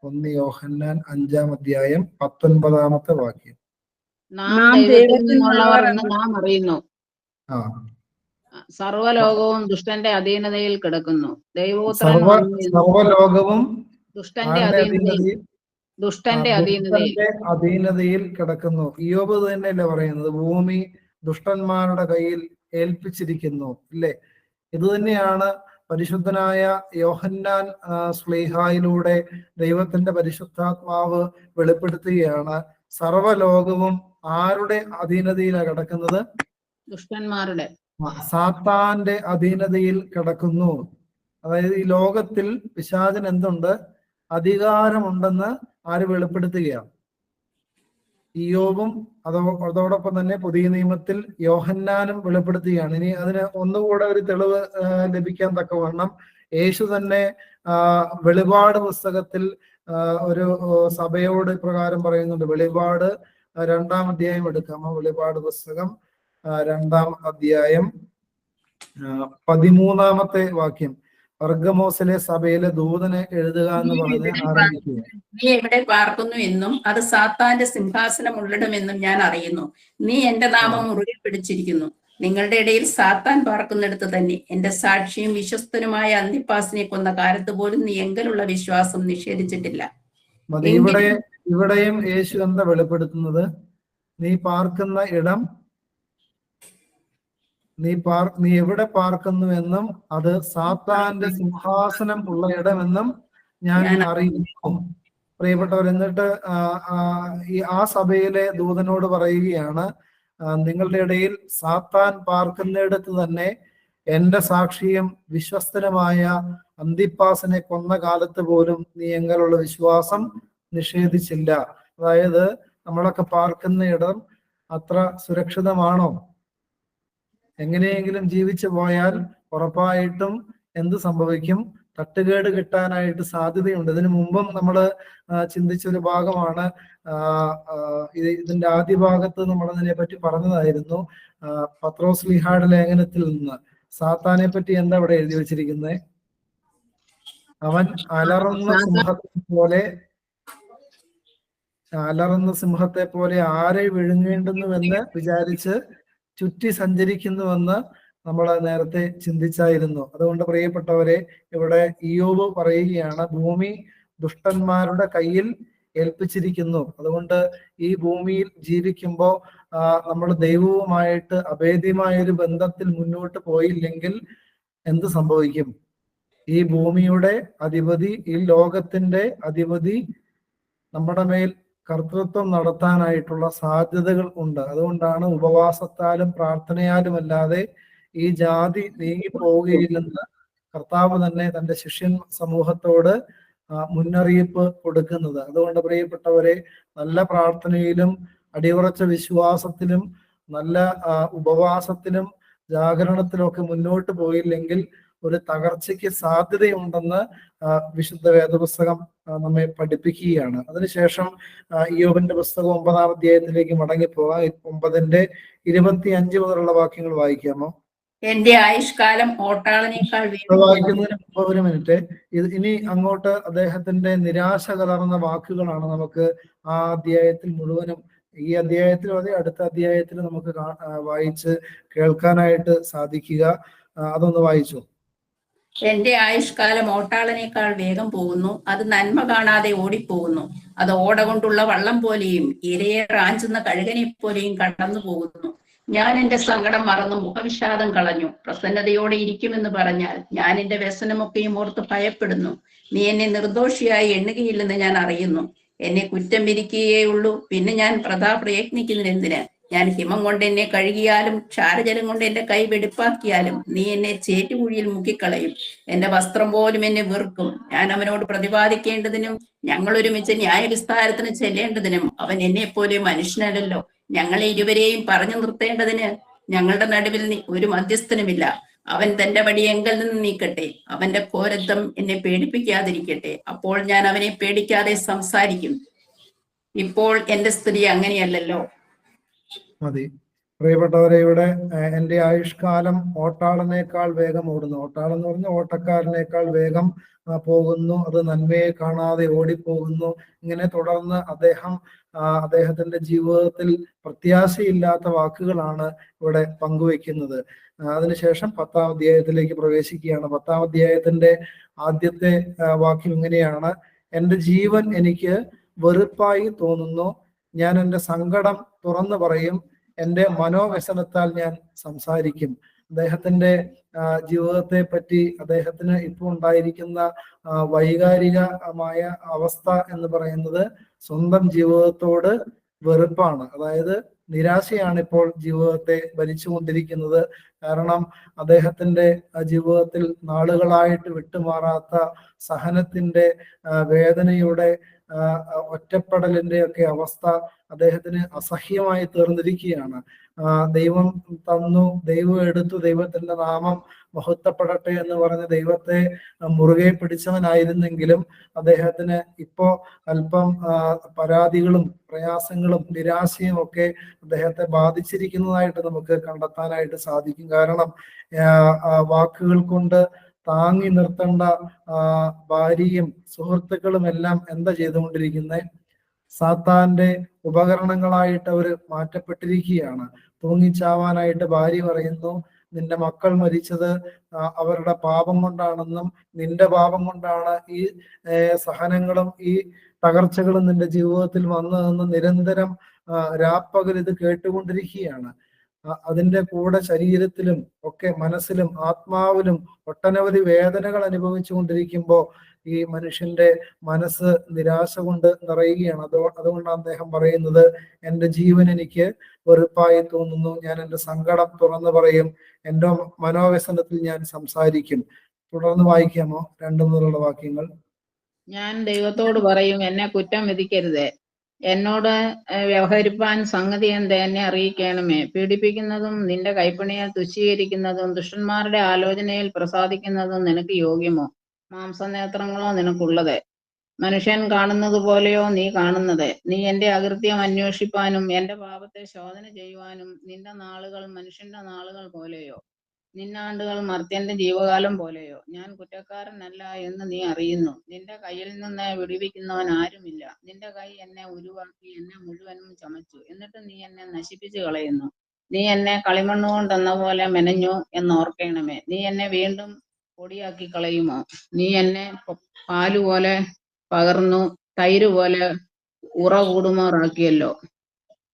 1 യോഹന്നാൻ 5-ാം അധ്യായം 19-ാമത്തെ വാക്യം. നാം ദൈവത്തിൽ നിന്നുള്ളവർ എന്ന് നാം അറിയുന്നു, ആ സർവ്വലോകവും ദുഷ്ടന്റെ അധീനതയിൽ കിടക്കുന്നു. ദൈവപുത്രൻ സർവ വന്നു എന്ന് സർവലോകവും ദുഷ്ടന്റെ ആരുടെ അധീനതയിൽ അധീനതയിൽ? ദുഷ്ടന്റെ അധീനതയിൽ ദുഷ്ടന്റെ അധീനതയിൽ കിടക്കുന്നു. ഇയ്യോബ് തന്നെയല്ലേ പറയുന്നത്, ഭൂമി ദുഷ്ടന്മാരുടെ കയ്യിൽ ഏൽപ്പിച്ചിരിക്കുന്നു, ഇല്ലേ? ഇത് തന്നെയാണ് പരിശുദ്ധനായ യോഹന്നാൻ ശ്ലീഹായിലൂടെ ദൈവത്തിന്റെ പരിശുദ്ധാത്മാവ് വെളിപ്പെടുത്തുകയാണ്. സർവലോകവും ആരുടെ അധീനതയിലാണ് കിടക്കുന്നത്? ദുഷ്ടന്മാരുടെ, സാത്താന്റെ അധീനതയിൽ കിടക്കുന്നു. അതായത് ഈ ലോകത്തിൽ പിശാചിന് എന്തുണ്ട്? അധികാരമുണ്ടെന്ന് ആര് വെളിപ്പെടുത്തുകയാണ്? ഇയ്യോബും അതോടൊപ്പം തന്നെ പുതിയ നിയമത്തിൽ യോഹന്നാനും വെളിപ്പെടുത്തുകയാണ്. ഇനി അതിന് ഒന്നുകൂടെ ഒരു തെളിവ് ലഭിക്കാൻ തക്കവണ്ണം യേശു തന്നെ വെളിപാട് പുസ്തകത്തിൽ ഒരു സഭയോട് പ്രകാരം പറയുന്നുണ്ട്. വെളിപാട് 2-ാം അധ്യായം എടുക്കാമോ? വെളിപാട് പുസ്തകം 2-ാം അധ്യായം 13-ാമത്തെ വാക്യം. വർഗമോസിലെ സഭയിലെ ദൂതനെ എഴുതുക എന്ന് പറഞ്ഞ് ആരംഭിക്കുക. നീ എവിടെ പാർക്കുന്നു എന്നും അത് സാത്താന്റെ സിംഹാസനം ഉള്ളിടമെന്നും ഞാൻ അറിയുന്നു. നീ എന്റെ നാമം മുറുകെ പിടിച്ചിരിക്കുന്നു. നിങ്ങളുടെ ഇടയിൽ സാത്താൻ പാർക്കുന്നിടത്ത് തന്നെ എന്റെ സാക്ഷിയും വിശ്വസ്തനുമായ അന്തിപ്പാസിനെ കൊന്ന കാലത്ത് പോലും നീ എങ്കിലുള്ള വിശ്വാസം നിഷേധിച്ചിട്ടില്ല. ഇവിടെയും യേശു എന്താ വെളിപ്പെടുത്തുന്നത്? നീ പാർക്കുന്ന ഇടം, നീ എവിടെ പാർക്കുന്നുവെന്നും അത് സാത്താന്റെ സിംഹാസനം ഉള്ള ഇടമെന്നും ഞാൻ അറിയുന്നു. പ്രിയപ്പെട്ടവർ, എന്നിട്ട് ആ സഭയിലെ ദൂതനോട് പറയുകയാണ്, നിങ്ങളുടെ ഇടയിൽ സാത്താൻ പാർക്കുന്നിടത്ത് തന്നെ എന്റെ സാക്ഷിയും വിശ്വസ്തനുമായ അന്തിപ്പാസിനെ കൊന്ന കാലത്ത് പോലും നീ എങ്കിലുള്ള വിശ്വാസം നിഷേധിച്ചില്ല. അതായത് നമ്മളൊക്കെ പാർക്കുന്ന ഇടം അത്ര സുരക്ഷിതമാണോ? എങ്ങനെയെങ്കിലും ജീവിച്ചു പോയാൽ ഉറപ്പായിട്ടും എന്ത് സംഭവിക്കും? തട്ടുകേട് കിട്ടാനായിട്ട് സാധ്യതയുണ്ട്. ഇതിനു മുമ്പും നമ്മൾ ചിന്തിച്ചൊരു ഭാഗമാണ്. ഇതിന്റെ ആദ്യ ഭാഗത്ത് നമ്മൾ അതിനെ പറ്റി പറഞ്ഞതായിരുന്നു. പത്രോസ് ലീഹായുടെ ലേഖനത്തിൽ നിന്ന് സാത്താനെ പറ്റി എന്താ ഇവിടെ എഴുതി വെച്ചിരിക്കുന്നത്? അവൻ അലറുന്ന സിംഹത്തെ പോലെ ആരെ വിഴുങ്ങേണ്ടുന്നുവെന്ന് വിചാരിച്ച് ചുറ്റി സഞ്ചരിക്കുന്നുവെന്ന് നമ്മൾ നേരത്തെ ചിന്തിച്ചായിരുന്നു. അതുകൊണ്ട് പ്രിയപ്പെട്ടവരെ, ഇവിടെ ഇയ്യോബ് പറയുകയാണ്, ഭൂമി ദുഷ്ടന്മാരുടെ കയ്യിൽ ഏൽപ്പിച്ചിരിക്കുന്നു. അതുകൊണ്ട് ഈ ഭൂമിയിൽ ജീവിക്കുമ്പോൾ നമ്മൾ ദൈവവുമായിട്ട് അഭേദ്യമായൊരു ബന്ധത്തിൽ മുന്നോട്ട് പോയില്ലെങ്കിൽ എന്ത് സംഭവിക്കും? ഈ ഭൂമിയുടെ അധിപതി, ഈ ലോകത്തിന്റെ അധിപതി നമ്മുടെ മേൽ കർത്തൃത്വം നടത്താനായിട്ടുള്ള സാധ്യതകൾ ഉണ്ട്. അതുകൊണ്ടാണ് ഉപവാസത്താലും പ്രാർത്ഥനയാലും അല്ലാതെ ഈ ജാതി നീങ്ങിപ്പോവുകയില്ലെന്ന് കർത്താവ് തന്നെ തന്റെ ശിഷ്യൻ സമൂഹത്തോട് മുന്നറിയിപ്പ് കൊടുക്കുന്നത്. അതുകൊണ്ട് പ്രിയപ്പെട്ടവരെ, നല്ല പ്രാർത്ഥനയിലും അടിയുറച്ച വിശ്വാസത്തിലും നല്ല ഉപവാസത്തിലും ജാഗരണത്തിലൊക്കെ മുന്നോട്ട് പോയില്ലെങ്കിൽ ഒരു തകർച്ചയ്ക്ക് സാധ്യതയുണ്ടെന്ന് വിശുദ്ധ വേദപുസ്തകം നമ്മെ പഠിപ്പിക്കുകയാണ്. അതിനുശേഷം ഇയ്യോബിന്റെ പുസ്തകം 9-ാം അധ്യായത്തിലേക്ക് മടങ്ങിപ്പോകാം. 9:25 മുതലുള്ള വാക്യങ്ങൾ വായിക്കാമോ? എന്റെ ആയുഷ്കാലം ഓട്ടാളനേക്കാൾ വായിക്കുന്നതിന് മുമ്പ് ഒരു മിനിറ്റ്. ഇനി അങ്ങോട്ട് അദ്ദേഹത്തിന്റെ നിരാശ കലർന്ന വാക്കുകളാണ് നമുക്ക് ആ അധ്യായത്തിൽ മുഴുവനും, ഈ അധ്യായത്തിലും അതെ അടുത്ത അധ്യായത്തിലും നമുക്ക് വായിച്ച് കേൾക്കാനായിട്ട് സാധിക്കുക. അതൊന്ന് വായിച്ചു. എന്റെ ആയുഷ്കാലം ഓട്ടാളനേക്കാൾ വേഗം പോകുന്നു. അത് നന്മ കാണാതെ ഓടിപ്പോകുന്നു. അത് ഓട കൊണ്ടുള്ള വള്ളം പോലെയും ഇരയെ റാഞ്ചുന്ന കഴുകനെ പോലെയും കടന്നു പോകുന്നു. ഞാൻ എന്റെ സങ്കടം മറന്നു മുഖവിഷാദം കളഞ്ഞു. പ്രസന്നതയോടെ ഇരിക്കുമെന്ന് പറഞ്ഞാൽ ഞാൻ എന്റെ വ്യസനമൊക്കെയും ഓർത്ത് ഭയപ്പെടുന്നു. നീ എന്നെ നിർദോഷിയായി എണ്ണുകയില്ലെന്ന് ഞാൻ അറിയുന്നു. എന്നെ കുറ്റം വിധിക്കുകയേ ഉള്ളൂ. പിന്നെ ഞാൻ പ്രയത്നിക്കുന്നതിനെന്തിന്? ഞാൻ ഹിമം കൊണ്ട് എന്നെ കഴുകിയാലും ക്ഷാരജലം കൊണ്ട് എന്റെ കൈ വെടിപ്പാക്കിയാലും നീ എന്നെ ചേറ്റുകുഴിയിൽ മുക്കിക്കളയും. എന്റെ വസ്ത്രം പോലും എന്നെ വെറുക്കും. ഞാൻ അവനോട് പ്രതിപാദിക്കേണ്ടതിനും ഞങ്ങൾ ഒരുമിച്ച് ന്യായവിസ്താരത്തിന് ചെല്ലേണ്ടതിനും അവൻ എന്നെ പോലെ മനുഷ്യനല്ലല്ലോ. ഞങ്ങളെ ഇരുവരെയും പറഞ്ഞു നിർത്തേണ്ടതിന് ഞങ്ങളുടെ നടുവിൽ ഒരു മധ്യസ്ഥനുമില്ല. അവൻ തന്റെ വടിയെങ്കിൽ നിന്ന് നീക്കട്ടെ. അവന്റെ ഘോരത്വം എന്നെ പേടിപ്പിക്കാതിരിക്കട്ടെ. അപ്പോൾ ഞാൻ അവനെ പേടിക്കാതെ സംസാരിക്കും. ഇപ്പോൾ എന്റെ സ്ഥിതി അങ്ങനെയല്ലല്ലോ. മതി. പ്രിയപ്പെട്ടവരെ, ഇവിടെ എൻ്റെ ആയുഷ്കാലം ഓട്ടാളനേക്കാൾ വേഗം ഓടുന്നു. ഓട്ടാളം എന്ന് പറഞ്ഞാൽ ഓട്ടക്കാരനേക്കാൾ വേഗം പോകുന്നു, അത് നന്മയെ കാണാതെ ഓടിപ്പോകുന്നു. ഇങ്ങനെ തുടർന്ന് അദ്ദേഹത്തിന്റെ ജീവിതത്തിൽ പ്രത്യാശയില്ലാത്ത വാക്കുകളാണ് ഇവിടെ പങ്കുവെക്കുന്നത്. അതിനുശേഷം 10-ാം അധ്യായത്തിലേക്ക് പ്രവേശിക്കുകയാണ്. 10-ാം അധ്യായത്തിന്റെ ആദ്യത്തെ വാക്യം ഇങ്ങനെയാണ്: എൻ്റെ ജീവൻ എനിക്ക് വെറുപ്പായി തോന്നുന്നു, ഞാൻ എൻ്റെ സങ്കടം തുറന്നു പറയും, എൻ്റെ മനോവ്യസനത്താൽ ഞാൻ സംസാരിക്കും. അദ്ദേഹത്തിന്റെ ജീവിതത്തെ പറ്റി, അദ്ദേഹത്തിന് ഇപ്പോൾ ഉണ്ടായിരിക്കുന്ന വൈകാരികമായ അവസ്ഥ എന്ന് പറയുന്നത് സ്വന്തം ജീവിതത്തോട് വെറുപ്പാണ്. അതായത് നിരാശയാണ് ഇപ്പോൾ ജീവിതത്തെ ഭരിച്ചുകൊണ്ടിരിക്കുന്നത്. കാരണം അദ്ദേഹത്തിന്റെ ജീവിതത്തിൽ നാളുകളായിട്ട് വിട്ടുമാറാത്ത സഹനത്തിന്റെ, വേദനയുടെ, ഒറ്റപ്പെടലിന്റെ ഒക്കെ അവസ്ഥ അദ്ദേഹത്തിന് അസഹ്യമായി തീർന്നിരിക്കുകയാണ്. ദൈവം തന്നു, ദൈവം എടുത്തു, ദൈവത്തിന്റെ നാമം മഹത്വപ്പെടട്ടെ എന്ന് പറഞ്ഞ് ദൈവത്തെ മുറുകെ പിടിച്ചവനായിരുന്നെങ്കിലും അദ്ദേഹത്തിന് ഇപ്പോ അല്പം പരാതികളും പ്രയാസങ്ങളും നിരാശയും ഒക്കെ അദ്ദേഹത്തെ ബാധിച്ചിരിക്കുന്നതായിട്ട് നമുക്ക് കണ്ടെത്താനായിട്ട് സാധിക്കും. കാരണം വാക്കുകൾ കൊണ്ട് താങ്ങി നിർത്തേണ്ട ഭാര്യയും സുഹൃത്തുക്കളും എല്ലാം എന്താ ചെയ്തുകൊണ്ടിരിക്കുന്നത്? സാത്താന്റെ ഉപകരണങ്ങളായിട്ട് അവർ മാറ്റപ്പെട്ടിരിക്കുകയാണ്. തൂങ്ങിച്ചാവാനായിട്ട് ഭാര്യ പറയുന്നു, നിന്റെ മക്കൾ മരിച്ചത് അവരുടെ പാപം കൊണ്ടാണെന്നും നിന്റെ പാപം കൊണ്ടാണ് ഈ സഹനങ്ങളും ഈ തകർച്ചകളും നിന്റെ ജീവിതത്തിൽ വന്നതെന്നും നിരന്തരം രാപ്പകൽ ഇത് കേട്ടുകൊണ്ടിരിക്കുകയാണ്. അതിന്റെ കൂടെ ശരീരത്തിലും ഒക്കെ, മനസ്സിലും ആത്മാവിലും ഒട്ടനവധി വേദനകൾ അനുഭവിച്ചു കൊണ്ടിരിക്കുമ്പോൾ ഈ മനുഷ്യന്റെ മനസ്സ് നിരാശ കൊണ്ട് നിറയുകയാണ്. അതുകൊണ്ടാണ് അദ്ദേഹം പറയുന്നത്, എൻ്റെ ജീവൻ എനിക്ക് വെറുപ്പായി തോന്നുന്നു, ഞാൻ എൻ്റെ സങ്കടം തുറന്നു പറയും, എൻ്റെ മനോവ്യസനത്തിൽ ഞാൻ സംസാരിക്കും. തുടർന്ന് വായിക്കാമോ 2 മുതലുള്ള വാക്യങ്ങൾ? ഞാൻ ദൈവത്തോട് പറയും, എന്നെ കുറ്റം വിധിക്കരുതേ, എന്നോട് വ്യവഹരിപ്പാൻ സംഗതി എന്ത്, എന്നെ അറിയിക്കണമേ. പീഡിപ്പിക്കുന്നതും നിന്റെ കൈപ്പണിയെ തുച്ഛീകരിക്കുന്നതും ദുഷ്ടന്മാരുടെ ആലോചനയിൽ പ്രസാദിക്കുന്നതും നിനക്ക് യോഗ്യമോ? മാംസനേത്രങ്ങളോ നിനക്കുള്ളത്? മനുഷ്യൻ കാണുന്നത് പോലെയോ നീ കാണുന്നത്? നീ എൻ്റെ അകൃത്യം അന്വേഷിപ്പാനും എൻ്റെ പാപത്തെ ശോധന ചെയ്യുവാനും നിന്റെ നാളുകൾ മനുഷ്യന്റെ നാളുകൾ പോലെയോ? നിന്നാണ്ടുകൾ മർത്യന്റെ ജീവകാലം പോലെയോ? ഞാൻ കുറ്റക്കാരനല്ല എന്ന് നീ അറിയുന്നു. നിന്റെ കയ്യിൽ നിന്ന് വിടുവിക്കുന്നവൻ ആരുമില്ല. നിന്റെ കൈ എന്നെ ഉരുവാക്കി എന്നെ മുഴുവനും ചമച്ചു. എന്നിട്ട് നീ എന്നെ നശിപ്പിച്ചു കളയുന്നു. നീ എന്നെ കളിമണ്ണുകൊണ്ടെന്ന പോലെ മെനഞ്ഞു എന്നോർക്കണമേ. നീ എന്നെ വീണ്ടും പൊടിയാക്കി കളയുമോ? നീ എന്നെ പാലുപോലെ പകർന്നു തൈര് പോലെ ഉറകൂടുമാറാക്കിയല്ലോ.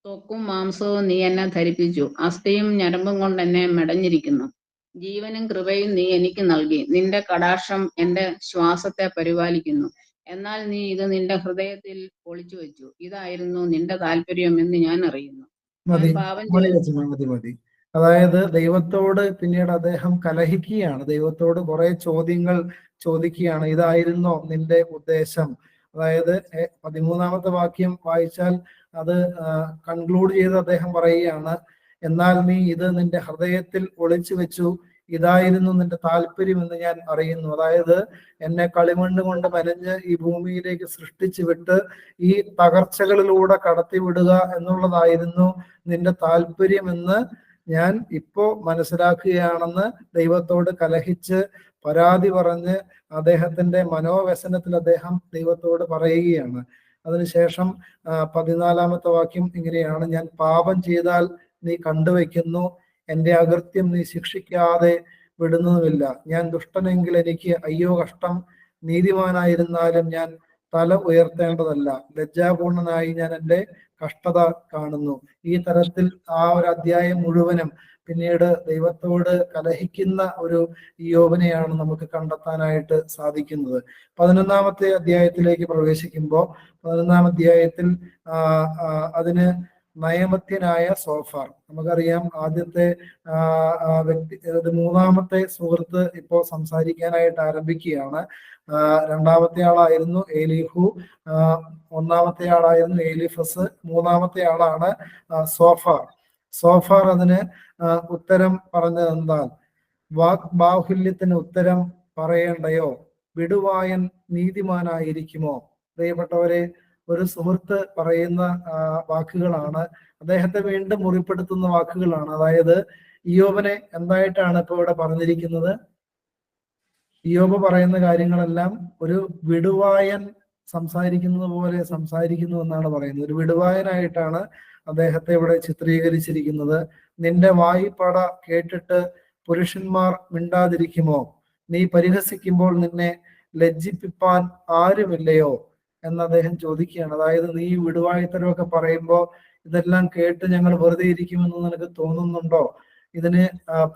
ത്വക്കും മാംസവും നീ എന്നെ ധരിപ്പിച്ചു. അസ്ഥിയും ഞരമ്പും കൊണ്ട് എന്നെ മെടഞ്ഞിരിക്കുന്നു. ജീവനും കൃപയും നീ എനിക്ക് നൽകി. നിന്റെ കടാക്ഷം എന്റെ ശ്വാസത്തെ പരിപാലിക്കുന്നു. എന്നാൽ നീ ഇത് നിന്റെ ഹൃദയത്തിൽ ഒളിച്ചു വെച്ചു. ഇതായിരുന്നു നിന്റെ താല്പര്യം എന്ന് ഞാൻ അറിയുന്നു. മതി. അതായത് ദൈവത്തോട് പിന്നീട് അദ്ദേഹം കലഹിക്കുകയാണ്. ദൈവത്തോട് കുറെ ചോദ്യങ്ങൾ ചോദിക്കുകയാണ്. ഇതായിരുന്നോ നിന്റെ ഉദ്ദേശം? അതായത് 13-ാമത്തെ വാക്യം വായിച്ചാൽ അത് കൺക്ലൂഡ് ചെയ്ത് അദ്ദേഹം പറയുകയാണ്, എന്നാൽ നീ ഇത് നിന്റെ ഹൃദയത്തിൽ ഒളിച്ചു വെച്ചു, ഇതായിരുന്നു നിന്റെ താല്പര്യം എന്ന് ഞാൻ അറിയുന്നു. അതായത് എന്നെ കളിമണ്ണ് കൊണ്ട് മെനഞ്ഞ് ഈ ഭൂമിയിലേക്ക് സൃഷ്ടിച്ചു വിട്ട് ഈ തകർച്ചകളിലൂടെ കടത്തിവിടുക എന്നുള്ളതായിരുന്നു നിന്റെ താല്പര്യമെന്ന് ഞാൻ ഇപ്പോ മനസ്സിലാക്കുകയാണെന്ന് ദൈവത്തോട് കലഹിച്ച് പരാതി പറഞ്ഞ് അദ്ദേഹത്തിന്റെ മനോവ്യസനത്തിൽ അദ്ദേഹം ദൈവത്തോട് പറയുകയാണ്. അതിനുശേഷം 14-ാമത്തെ വാക്യം ഇങ്ങനെയാണ്: ഞാൻ പാപം ചെയ്താൽ നീ കണ്ടുവയ്ക്കുന്നു, എൻ്റെ അകൃത്യം നീ ശിക്ഷിക്കാതെ വിടുന്നതുമില്ല. ഞാൻ ദുഷ്ടനെങ്കിൽ എനിക്ക് അയ്യോ കഷ്ടം, നീതിമാനായിരുന്നാലും ഞാൻ തല ഉയർത്തേണ്ടതല്ല, ലജ്ജാപൂർണനായി ഞാൻ എൻ്റെ കഷ്ടത കാണുന്നു. ഈ തരത്തിൽ ആ ഒരു അധ്യായം മുഴുവനും പിന്നീട് ദൈവത്തോട് കലഹിക്കുന്ന ഒരു യോബിനെയാണ് നമുക്ക് കണ്ടെത്താനായിട്ട് സാധിക്കുന്നത്. 11-ാമത്തെ അധ്യായത്തിലേക്ക് പ്രവേശിക്കുമ്പോൾ 11-ാം അധ്യായത്തിൽ അതിന് നയമത്യനായ സോഫാർ, നമുക്കറിയാം ആദ്യത്തെ വ്യക്തി, 3-ാമത്തെ സുഹൃത്ത് ഇപ്പോൾ സംസാരിക്കാനായിട്ട് ആരംഭിക്കുകയാണ്. 2-ാമത്തെ ആളായിരുന്നു ഏലിഹു, 1-ാമത്തെ ആളായിരുന്നു ഏലിഫസ്, 3-ാമത്തെ ആളാണ് സോഫാർ. സോഫാർ അതിന് ഉത്തരം പറഞ്ഞത് എന്നാൽ, വാക്ബാഹുല്യത്തിന് ഉത്തരം പറയേണ്ടയോ? വിടുവായൻ നീതിമാനായിരിക്കുമോ? പ്രിയപ്പെട്ടവരെ, ഒരു സുഹൃത്ത് പറയുന്ന വാക്കുകളാണ്. അദ്ദേഹത്തെ വീണ്ടും മുറിപ്പെടുത്തുന്ന വാക്കുകളാണ്. അതായത് ഇയ്യോബിനെ എന്തായിട്ടാണ് ഇപ്പൊ ഇവിടെ പറഞ്ഞിരിക്കുന്നത്? ഇയ്യോബ് പറയുന്ന കാര്യങ്ങളെല്ലാം ഒരു വിടുവായൻ സംസാരിക്കുന്നത് പോലെ സംസാരിക്കുന്നു എന്നാണ് പറയുന്നത്. ഒരു വിടുവായനായിട്ടാണ് അദ്ദേഹത്തെ ഇവിടെ ചിത്രീകരിച്ചിരിക്കുന്നത്. നിന്റെ വായ്പട കേട്ടിട്ട് പുരുഷന്മാർ മിണ്ടാതിരിക്കുമോ? നീ പരിഹസിക്കുമ്പോൾ നിന്നെ ലജ്ജിപ്പിപ്പാൻ ആരുമില്ലയോ എന്ന് അദ്ദേഹം ചോദിക്കുകയാണ്. അതായത് നീ വിടുവായുത്തരമൊക്കെ പറയുമ്പോൾ ഇതെല്ലാം കേട്ട് ഞങ്ങൾ വെറുതെ ഇരിക്കുമെന്ന് നിനക്ക് തോന്നുന്നുണ്ടോ? ഇതിന്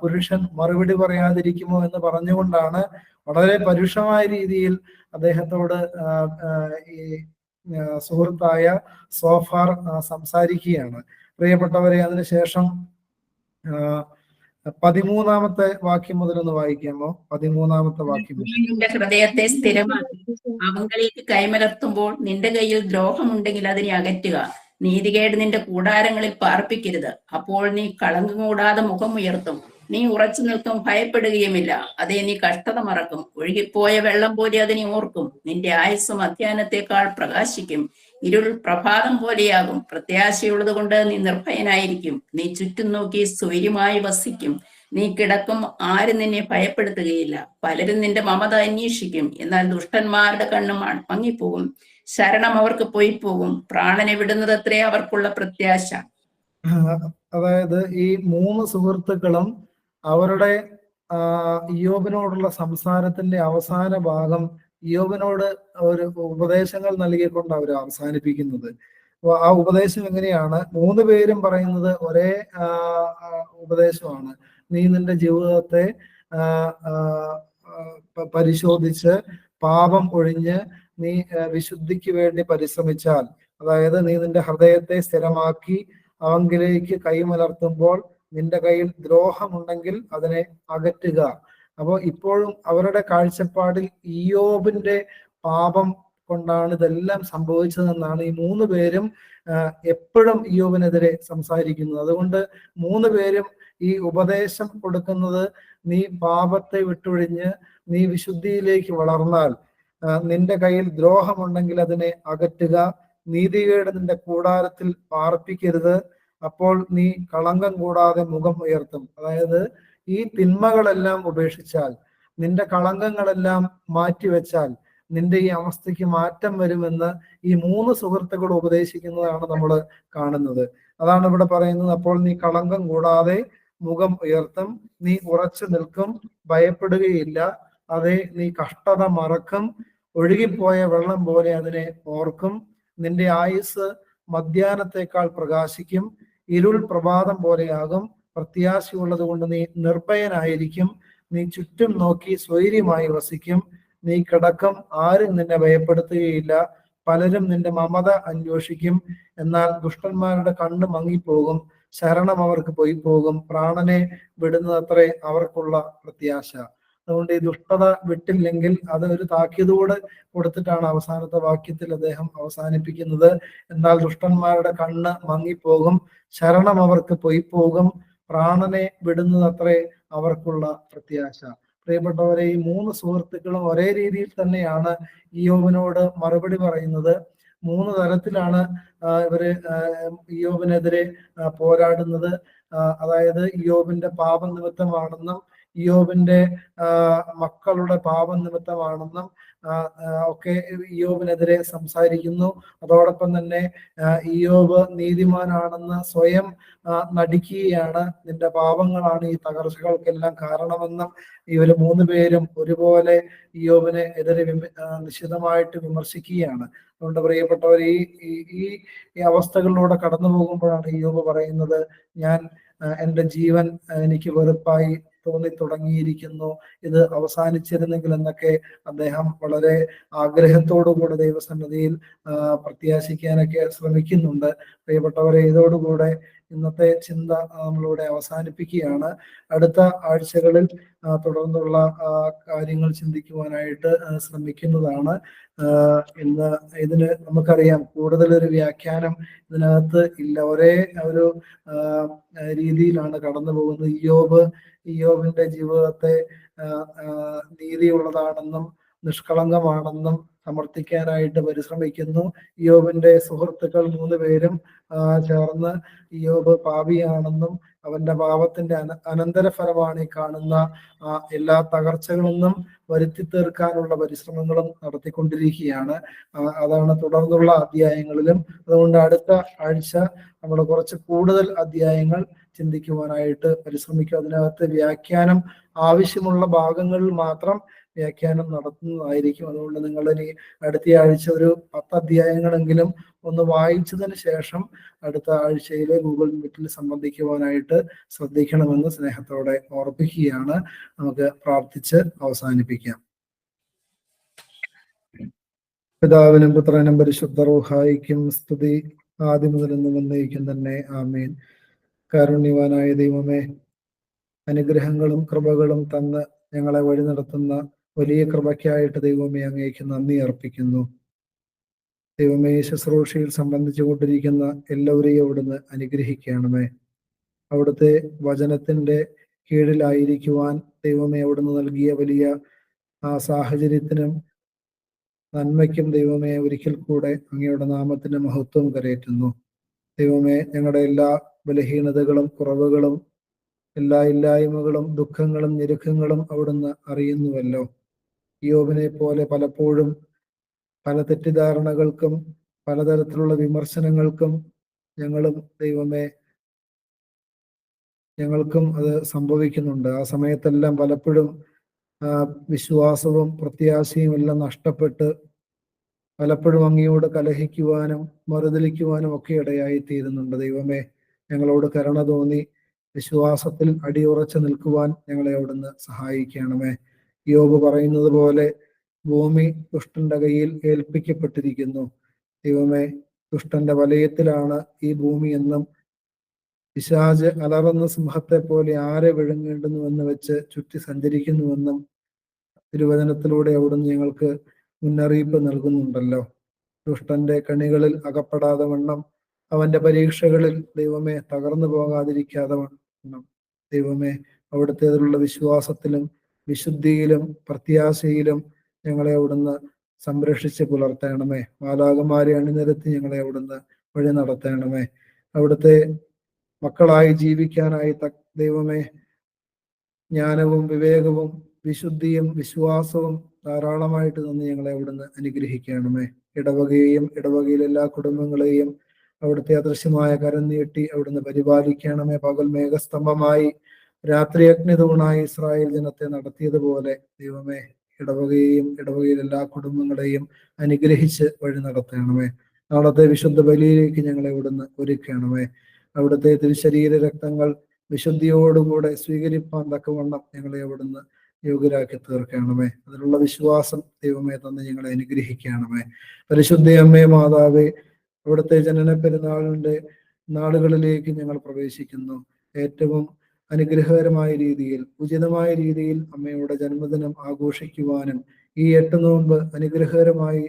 പുരുഷൻ മറുപടി പറയാതിരിക്കുമോ എന്ന് പറഞ്ഞുകൊണ്ടാണ് വളരെ പരുഷമായ രീതിയിൽ അദ്ദേഹത്തോട് ഈ സുഹൃത്തായ സോഫാർ സംസാരിക്കുകയാണ്. പ്രിയപ്പെട്ടവരെ, അതിനുശേഷം 13-ാമത്തെ വാക്യം മുതലൊന്ന് വായിക്കാമോ? 13-ാമത്തെ വാക്യം. നിന്റെ ഹൃദയത്തെ സ്ഥിരമാക്കി അവങ്കലേക്ക് കൈമലർത്തുമ്പോൾ നിന്റെ കയ്യിൽ ദ്രോഹമുണ്ടെങ്കിൽ അതിനെ അകറ്റുക. നീതികേട് നിന്റെ കൂടാരങ്ങളിൽ പാർപ്പിക്കരുത്. അപ്പോൾ നീ കളങ്കം കൂടാതെ മുഖം ഉയർത്തും. നീ ഉറച്ചു നിൽക്കും, ഭയപ്പെടുകയുമില്ല. അതേ, നീ കഷ്ടത മറക്കും. ഒഴുകിപ്പോയ വെള്ളം പോലെ അതിനെ ഓർക്കും. നിന്റെ ആയുസ് മധ്യാഹ്നത്തെക്കാൾ പ്രകാശിക്കും. ഇരുൾ പ്രഭാതം പോലെയാകും. പ്രത്യാശയുള്ളത് കൊണ്ട് നീ നിർഭയനായിരിക്കും. നീ ചുറ്റും നോക്കി സ്വൈര്യമായി വസിക്കും. നീ കിടക്കും, ആരും നിന്നെ ഭയപ്പെടുത്തുകയില്ല. പലരും നിന്റെ മമത അന്വേഷിക്കും, എന്നാൽ ദുഷ്ടന്മാരുടെ കണ്ണ് മങ്ങിപ്പോകും. ശരണം അവർക്ക് പോയി പോകും. പ്രാണനെ വിടുന്നത് അത്രേ അവർക്കുള്ള പ്രത്യാശ. അതായത് ഈ 3 സുഹൃത്തുക്കളും അവരുടെ ഇയ്യോബിനോടുള്ള സംസാരത്തിന്റെ അവസാന ഭാഗം ഇയ്യോബിനോട് ഒരു ഉപദേശങ്ങൾ നൽകിക്കൊണ്ട് അവർ അവസാനിപ്പിക്കുന്നത്. ആ ഉപദേശം എങ്ങനെയാണ്? 3 പേരും പറയുന്നത് ഒരേ ഉപദേശമാണ്. നീ നിന്റെ ജീവിതത്തെ പരിശോധിച്ച് പാപം ഒഴിഞ്ഞ് നീ വിശുദ്ധിക്ക് വേണ്ടി പരിശ്രമിച്ചാൽ, അതായത് നീ നിന്റെ ഹൃദയത്തെ സ്ഥിരമാക്കി അവങ്കിലേക്ക് കൈമലർത്തുമ്പോൾ നിന്റെ കയ്യിൽ ദ്രോഹമുണ്ടെങ്കിൽ അതിനെ അകറ്റുക. അപ്പോൾ ഇപ്പോഴും അവരുടെ കാഴ്ചപ്പാടിൽ ഇയ്യോബിന്റെ പാപം കൊണ്ടാണ് ഇതെല്ലാം സംഭവിച്ചതെന്നാണ് ഈ 3 പേരും എപ്പോഴും ഇയ്യോബിനെതിരെ സംസാരിക്കുന്നത്. അതുകൊണ്ട് 3 പേരും ഈ ഉപദേശം കൊടുക്കുന്നത്, നീ പാപത്തെ വിട്ടൊഴിഞ്ഞ് നീ വിശുദ്ധിയിലേക്ക് വളർന്നാൽ നിന്റെ കയ്യിൽ ദ്രോഹമുണ്ടെങ്കിൽ അതിനെ അകറ്റുക. നീതികേട് നിന്റെ കൂടാരത്തിൽ പാർപ്പിക്കരുത്. അപ്പോൾ നീ കളങ്കം കൂടാതെ മുഖം ഉയർത്തും. അതായത് ഈ തിന്മകളെല്ലാം ഉപേക്ഷിച്ചാൽ, നിന്റെ കളങ്കങ്ങളെല്ലാം മാറ്റിവെച്ചാൽ നിന്റെ ഈ അവസ്ഥയ്ക്ക് മാറ്റം വരുമെന്ന് ഈ 3 സുഹൃത്തുക്കൾ ഉപദേശിക്കുന്നതാണ് നമ്മൾ കാണുന്നത്. അതാണ് ഇവിടെ പറയുന്നത്. അപ്പോൾ നീ കളങ്കം കൂടാതെ മുഖം ഉയർത്തും. നീ ഉറച്ചു നിൽക്കും, ഭയപ്പെടുകയില്ല. അതെ, നീ കഷ്ടത മറക്കും. ഒഴുകിപ്പോയ വെള്ളം പോലെ അതിനെ ഓർക്കും. നിന്റെ ആയുസ് മധ്യാഹ്നത്തെക്കാൾ പ്രകാശിക്കും. ഇരുൾ പ്രഭാതം പോലെയാകും. പ്രത്യാശയുള്ളത് കൊണ്ട് നീ നിർഭയനായിരിക്കും. നീ ചുറ്റും നോക്കി സ്വൈര്യമായി വസിക്കും. നീ കിടക്കും, ആരും നിന്നെ ഭയപ്പെടുത്തുകയില്ല. പലരും നിന്റെ മമത അന്വേഷിക്കും, എന്നാൽ ദുഷ്ടന്മാരുടെ കണ്ണ് മങ്ങിപ്പോകും. ശരണം അവർക്ക് പോയി പോകും. പ്രാണനെ വിടുന്നതത്രേ അവർക്കുള്ള പ്രത്യാശ. അതുകൊണ്ട് ഈ ദുഷ്ടത വിട്ടില്ലെങ്കിൽ അത് ഒരു താക്കീതോട് കൊടുത്തിട്ടാണ് അവസാനത്തെ വാക്യത്തിൽ അദ്ദേഹം അവസാനിപ്പിക്കുന്നത്. എന്നാൽ ദുഷ്ടന്മാരുടെ കണ്ണ് മങ്ങിപ്പോകും, ശരണം അവർക്ക് പോയി പോകും, പ്രാണനെ വിടുന്നതത്രേ അവർക്കുള്ള പ്രത്യാശ. പ്രിയപ്പെട്ടവരെ, ഈ 3 സുഹൃത്തുക്കളും ഒരേ രീതിയിൽ തന്നെയാണ് ഇയ്യോബിനോട് മറുപടി പറയുന്നത്. 3 തരത്തിലാണ് ഇവര് ഇയ്യോബിനെതിരെ പോരാടുന്നത്. അതായത് ഇയ്യോബിന്റെ പാപനിമിത്തമാണെന്നും ഇയ്യോബിന്റെ മക്കളുടെ പാപനിമിത്തമാണെന്നും ഒക്കെ ഇയ്യോബിനെതിരെ സംസാരിക്കുന്നു. അതോടൊപ്പം തന്നെ ഇയ്യോബ് നീതിമാനാണെന്ന് സ്വയം നടിക്കുകയാണ്. നിന്റെ പാപങ്ങളാണ് ഈ തകർച്ചകൾക്കെല്ലാം കാരണമെന്നും ഇവര് 3 പേരും ഒരുപോലെ ഇയ്യോബിനെ എതിരെ നിശിതമായിട്ട് വിമർശിക്കുകയാണ്. അതുകൊണ്ട് പ്രിയപ്പെട്ടവർ, ഈ അവസ്ഥകളിലൂടെ കടന്നു പോകുമ്പോഴാണ് ഇയ്യോബ് പറയുന്നത്, ഞാൻ എൻ്റെ ജീവൻ എനിക്ക് വെറുപ്പായി തോന്നി തുടങ്ങിയിരിക്കുന്നു, ഇത് അവസാനിച്ചിരുന്നെങ്കിൽ എന്നൊക്കെ അദ്ദേഹം വളരെ ആഗ്രഹത്തോടുകൂടെ ദൈവസന്നിധിയിൽ പ്രത്യാശിക്കാനൊക്കെ ശ്രമിക്കുന്നുണ്ട്. പ്രിയപ്പെട്ടവരെ, ഇതോടുകൂടെ ഇന്നത്തെ ചിന്ത നമ്മളിവിടെ അവസാനിപ്പിക്കുകയാണ്. അടുത്ത ആഴ്ചകളിൽ തുടർന്നുള്ള കാര്യങ്ങൾ ചിന്തിക്കുവാനായിട്ട് ശ്രമിക്കുന്നതാണ്. ഇന്ന് ഇതിന് നമുക്കറിയാം കൂടുതലൊരു വ്യാഖ്യാനം ഇതിനകത്ത് ഇല്ല. ഒരേ ഒരു രീതിയിലാണ് കടന്നു പോകുന്നത്. ഇയ്യോബിന്റെ ജീവിതത്തെ നീതിയുള്ളതാണെന്നും നിഷ്കളങ്കമാണെന്നും സമർത്ഥിക്കാനായിട്ട് പരിശ്രമിക്കുന്നു. ഇയ്യോബിന്റെ സുഹൃത്തുക്കൾ 3 പേരും ചേർന്ന് ഇയ്യോബ് പാപിയാണെന്നും അവന്റെ പാപത്തിന്റെ അനന്തരഫലമാണ് ഈ കാണുന്ന എല്ലാ തകർച്ചകളെന്നും വരുത്തി തീർക്കാനുള്ള പരിശ്രമങ്ങളും നടത്തിക്കൊണ്ടിരിക്കുകയാണ്. അതാണ് തുടർന്നുള്ള അധ്യായങ്ങളിലും. അതുകൊണ്ട് അടുത്ത ആഴ്ച നമ്മൾ കുറച്ച് കൂടുതൽ അധ്യായങ്ങൾ ചിന്തിക്കുവാനായിട്ട് പരിശ്രമിക്കും. അതിനകത്ത് വ്യാഖ്യാനം ആവശ്യമുള്ള ഭാഗങ്ങളിൽ മാത്രം വ്യാഖ്യാനം നടത്തുന്നതായിരിക്കും. അതുകൊണ്ട് നിങ്ങൾ ഇനി അടുത്ത ആഴ്ച ഒരു 10 അധ്യായങ്ങളെങ്കിലും ഒന്ന് വായിച്ചതിന് ശേഷം അടുത്ത ആഴ്ചയിലെ ഗൂഗിൾ മീറ്റിൽ സംബന്ധിക്കുവാനായിട്ട് ശ്രദ്ധിക്കണമെന്ന് സ്നേഹത്തോടെ ഓർപ്പിക്കുകയാണ്. നമുക്ക് പ്രാർത്ഥിച്ച് അവസാനിപ്പിക്കാം. പിതാവിനും പുത്രനും പരിശുദ്ധ റൂഹായിക്കും സ്തുതി, ആദ്യം മുതൽ എന്നും എന്നേക്കും തന്നെ. ആമേൻ. കാരുണ്യവാനായ ദൈവമേ, അനുഗ്രഹങ്ങളും കൃപകളും തന്ന് ഞങ്ങളെ വഴി നടത്തുന്ന വലിയ കൃപയ്ക്കായിട്ട് ദൈവമേ അങ്ങേക്ക് നന്ദി അർപ്പിക്കുന്നു. ദൈവമേ, ശുശ്രൂഷയിൽ സംബന്ധിച്ചു കൊണ്ടിരിക്കുന്ന എല്ലാവരെയും അവിടുന്ന് അനുഗ്രഹിക്കണമേ. അവിടുത്തെ വചനത്തിന്റെ കീഴിലായിരിക്കുവാൻ ദൈവമേ അവിടുന്ന് നൽകിയ വലിയ സാഹചര്യത്തിനും നന്മയ്ക്കും ദൈവമേ ഒരിക്കൽ കൂടെ അങ്ങയുടെ നാമത്തിന്റെ മഹത്വം കരയറ്റുന്നു. ദൈവമേ, ഞങ്ങളുടെ എല്ലാ ബലഹീനതകളും കുറവുകളും എല്ലാ ഇല്ലായ്മകളും ദുഃഖങ്ങളും ഞെരുക്കങ്ങളും അവിടുന്ന് അറിയുന്നുവല്ലോ. ഇയ്യോബിനെ പോലെ പലപ്പോഴും പല തെറ്റിദ്ധാരണകൾക്കും പലതരത്തിലുള്ള വിമർശനങ്ങൾക്കും ഞങ്ങൾക്കും അത് സംഭവിക്കുന്നുണ്ട്. ആ സമയത്തെല്ലാം പലപ്പോഴും വിശ്വാസവും പ്രത്യാശയും എല്ലാം നഷ്ടപ്പെട്ട് പലപ്പോഴും അങ്ങയോട് കലഹിക്കുവാനും മറുതലിക്കുവാനും ഒക്കെ ഇടയായി തീരുന്നുണ്ട്. ദൈവമേ, ഞങ്ങളോട് കരുണ തോന്നി വിശ്വാസത്തിൽ അടിയുറച്ചു നിൽക്കുവാൻ ഞങ്ങളെ അവിടുന്ന് സഹായിക്കണമേ. യോബ് പറയുന്നത് പോലെ ഭൂമി ദുഷ്ടന്റെ കയ്യിൽ ഏൽപ്പിക്കപ്പെട്ടിരിക്കുന്നു. ദൈവമേ, ദുഷ്ടന്റെ വലയത്തിലാണ് ഈ ഭൂമി എന്നും പിശാച് അലറുന്ന സിംഹത്തെ പോലെ ആരെ വിഴുങ്ങേണ്ടുന്നുവെന്ന് വെച്ച് ചുറ്റി സഞ്ചരിക്കുന്നുവെന്നും തിരുവചനത്തിലൂടെ അവിടുന്ന് ഞങ്ങൾക്ക് മുന്നറിയിപ്പ് നൽകുന്നുണ്ടല്ലോ. ദുഷ്ടന്റെ കണികളിൽ അകപ്പെടാതെ വണ്ണം അവന്റെ പരീക്ഷകളിൽ ദൈവമേ തകർന്നു പോകാതിരിക്കാതെ വണ്ണം ദൈവമേ അവിടുത്തേതിലുള്ള വിശ്വാസത്തിലും വിശുദ്ധിയിലും പ്രത്യാശയിലും ഞങ്ങളെ അവിടുന്ന് സംരക്ഷിച്ച് പുലർത്തണമേ. മാലാഖമാരെ അണിനിരത്തി ഞങ്ങളെ അവിടുന്ന് വഴി നടത്തണമേ. അവിടുത്തെ മക്കളായി ജീവിക്കാനായി ദൈവമേ ജ്ഞാനവും വിവേകവും വിശുദ്ധിയും വിശ്വാസവും ധാരാളമായിട്ട് തന്ന് ഞങ്ങളെ അവിടുന്ന് അനുഗ്രഹിക്കണമേ. ഇടവകയെയും ഇടവകയിലെ എല്ലാ കുടുംബങ്ങളെയും അവിടുത്തെ അദൃശ്യമായ കരം നീട്ടി അവിടുന്ന് പരിപാലിക്കണമേ. പകൽ മേഘസ്തംഭമായി രാത്രി അഗ്നിതൂണായി ഇസ്രായേൽ ജനത്തെ നടത്തിയതുപോലെ ദൈവമേ ഇടവകയെയും ഇടവകയിലെ എല്ലാ കുടുംബങ്ങളെയും അനുഗ്രഹിച്ച് വഴി നടത്തണമേ. നാളത്തെ വിശുദ്ധ ബലിയിലേക്ക് ഞങ്ങളെ അവിടുന്ന് ഒരുക്കണമേ. അവിടുത്തെ തിരുശരീര രക്തങ്ങൾ വിശുദ്ധിയോടുകൂടെ സ്വീകരിപ്പാൻ തക്കവണ്ണം ഞങ്ങളെ അവിടുന്ന് യോഗ്യരാക്കി തീർക്കണമേ. അതിനുള്ള വിശ്വാസം ദൈവമേ തന്ന് ഞങ്ങളെ അനുഗ്രഹിക്കണമേ. പരിശുദ്ധ അമ്മേ മാതാവേ, അവിടുത്തെ ജനന പെരുന്നാളിന്റെ നാളുകളിലേക്ക് ഞങ്ങൾ പ്രവേശിക്കുന്നു. ഏറ്റവും അനുഗ്രഹകരമായ രീതിയിൽ ഉചിതമായ രീതിയിൽ അമ്മയുടെ ജന്മദിനം ആഘോഷിക്കുവാനും ഈ 8 നോമ്പ് അനുഗ്രഹകരമായി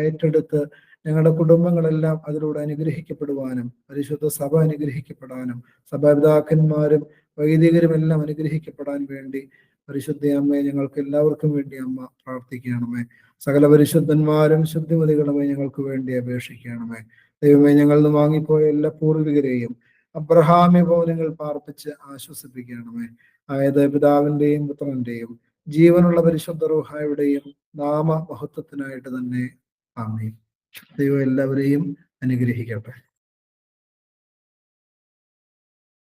ഏറ്റെടുത്ത് ഞങ്ങളുടെ കുടുംബങ്ങളെല്ലാം അതിലൂടെ അനുഗ്രഹിക്കപ്പെടുവാനും പരിശുദ്ധ സഭ അനുഗ്രഹിക്കപ്പെടാനും സഭാപിതാക്കന്മാരും വൈദികരും എല്ലാം അനുഗ്രഹിക്കപ്പെടാൻ വേണ്ടി പരിശുദ്ധ അമ്മയെ ഞങ്ങൾക്ക് എല്ലാവർക്കും വേണ്ടി അമ്മ പ്രാർത്ഥിക്കണമേ. സകല പരിശുദ്ധന്മാരും ശുദ്ധിമതികളുമേ ഞങ്ങൾക്ക് വേണ്ടി അപേക്ഷിക്കണമേ. ദൈവമേ, ഞങ്ങളിൽ നിന്ന് വാങ്ങിപ്പോയ എല്ലാ പൂർവികരെയും അബ്രഹാമ്യ ഭവനങ്ങൾ പാർപ്പിച്ച് ആശ്വസിപ്പിക്കണമേ. ആയത് പിതാവിന്റെയും പുത്രന്റെയും ജീവനുള്ള പരിശുദ്ധ റൂഹായുടെയും നാമ മഹത്വത്തിനായിട്ട് തന്നെ. ആമേൻ. ദൈവം എല്ലാവരെയും അനുഗ്രഹിക്കട്ടെ.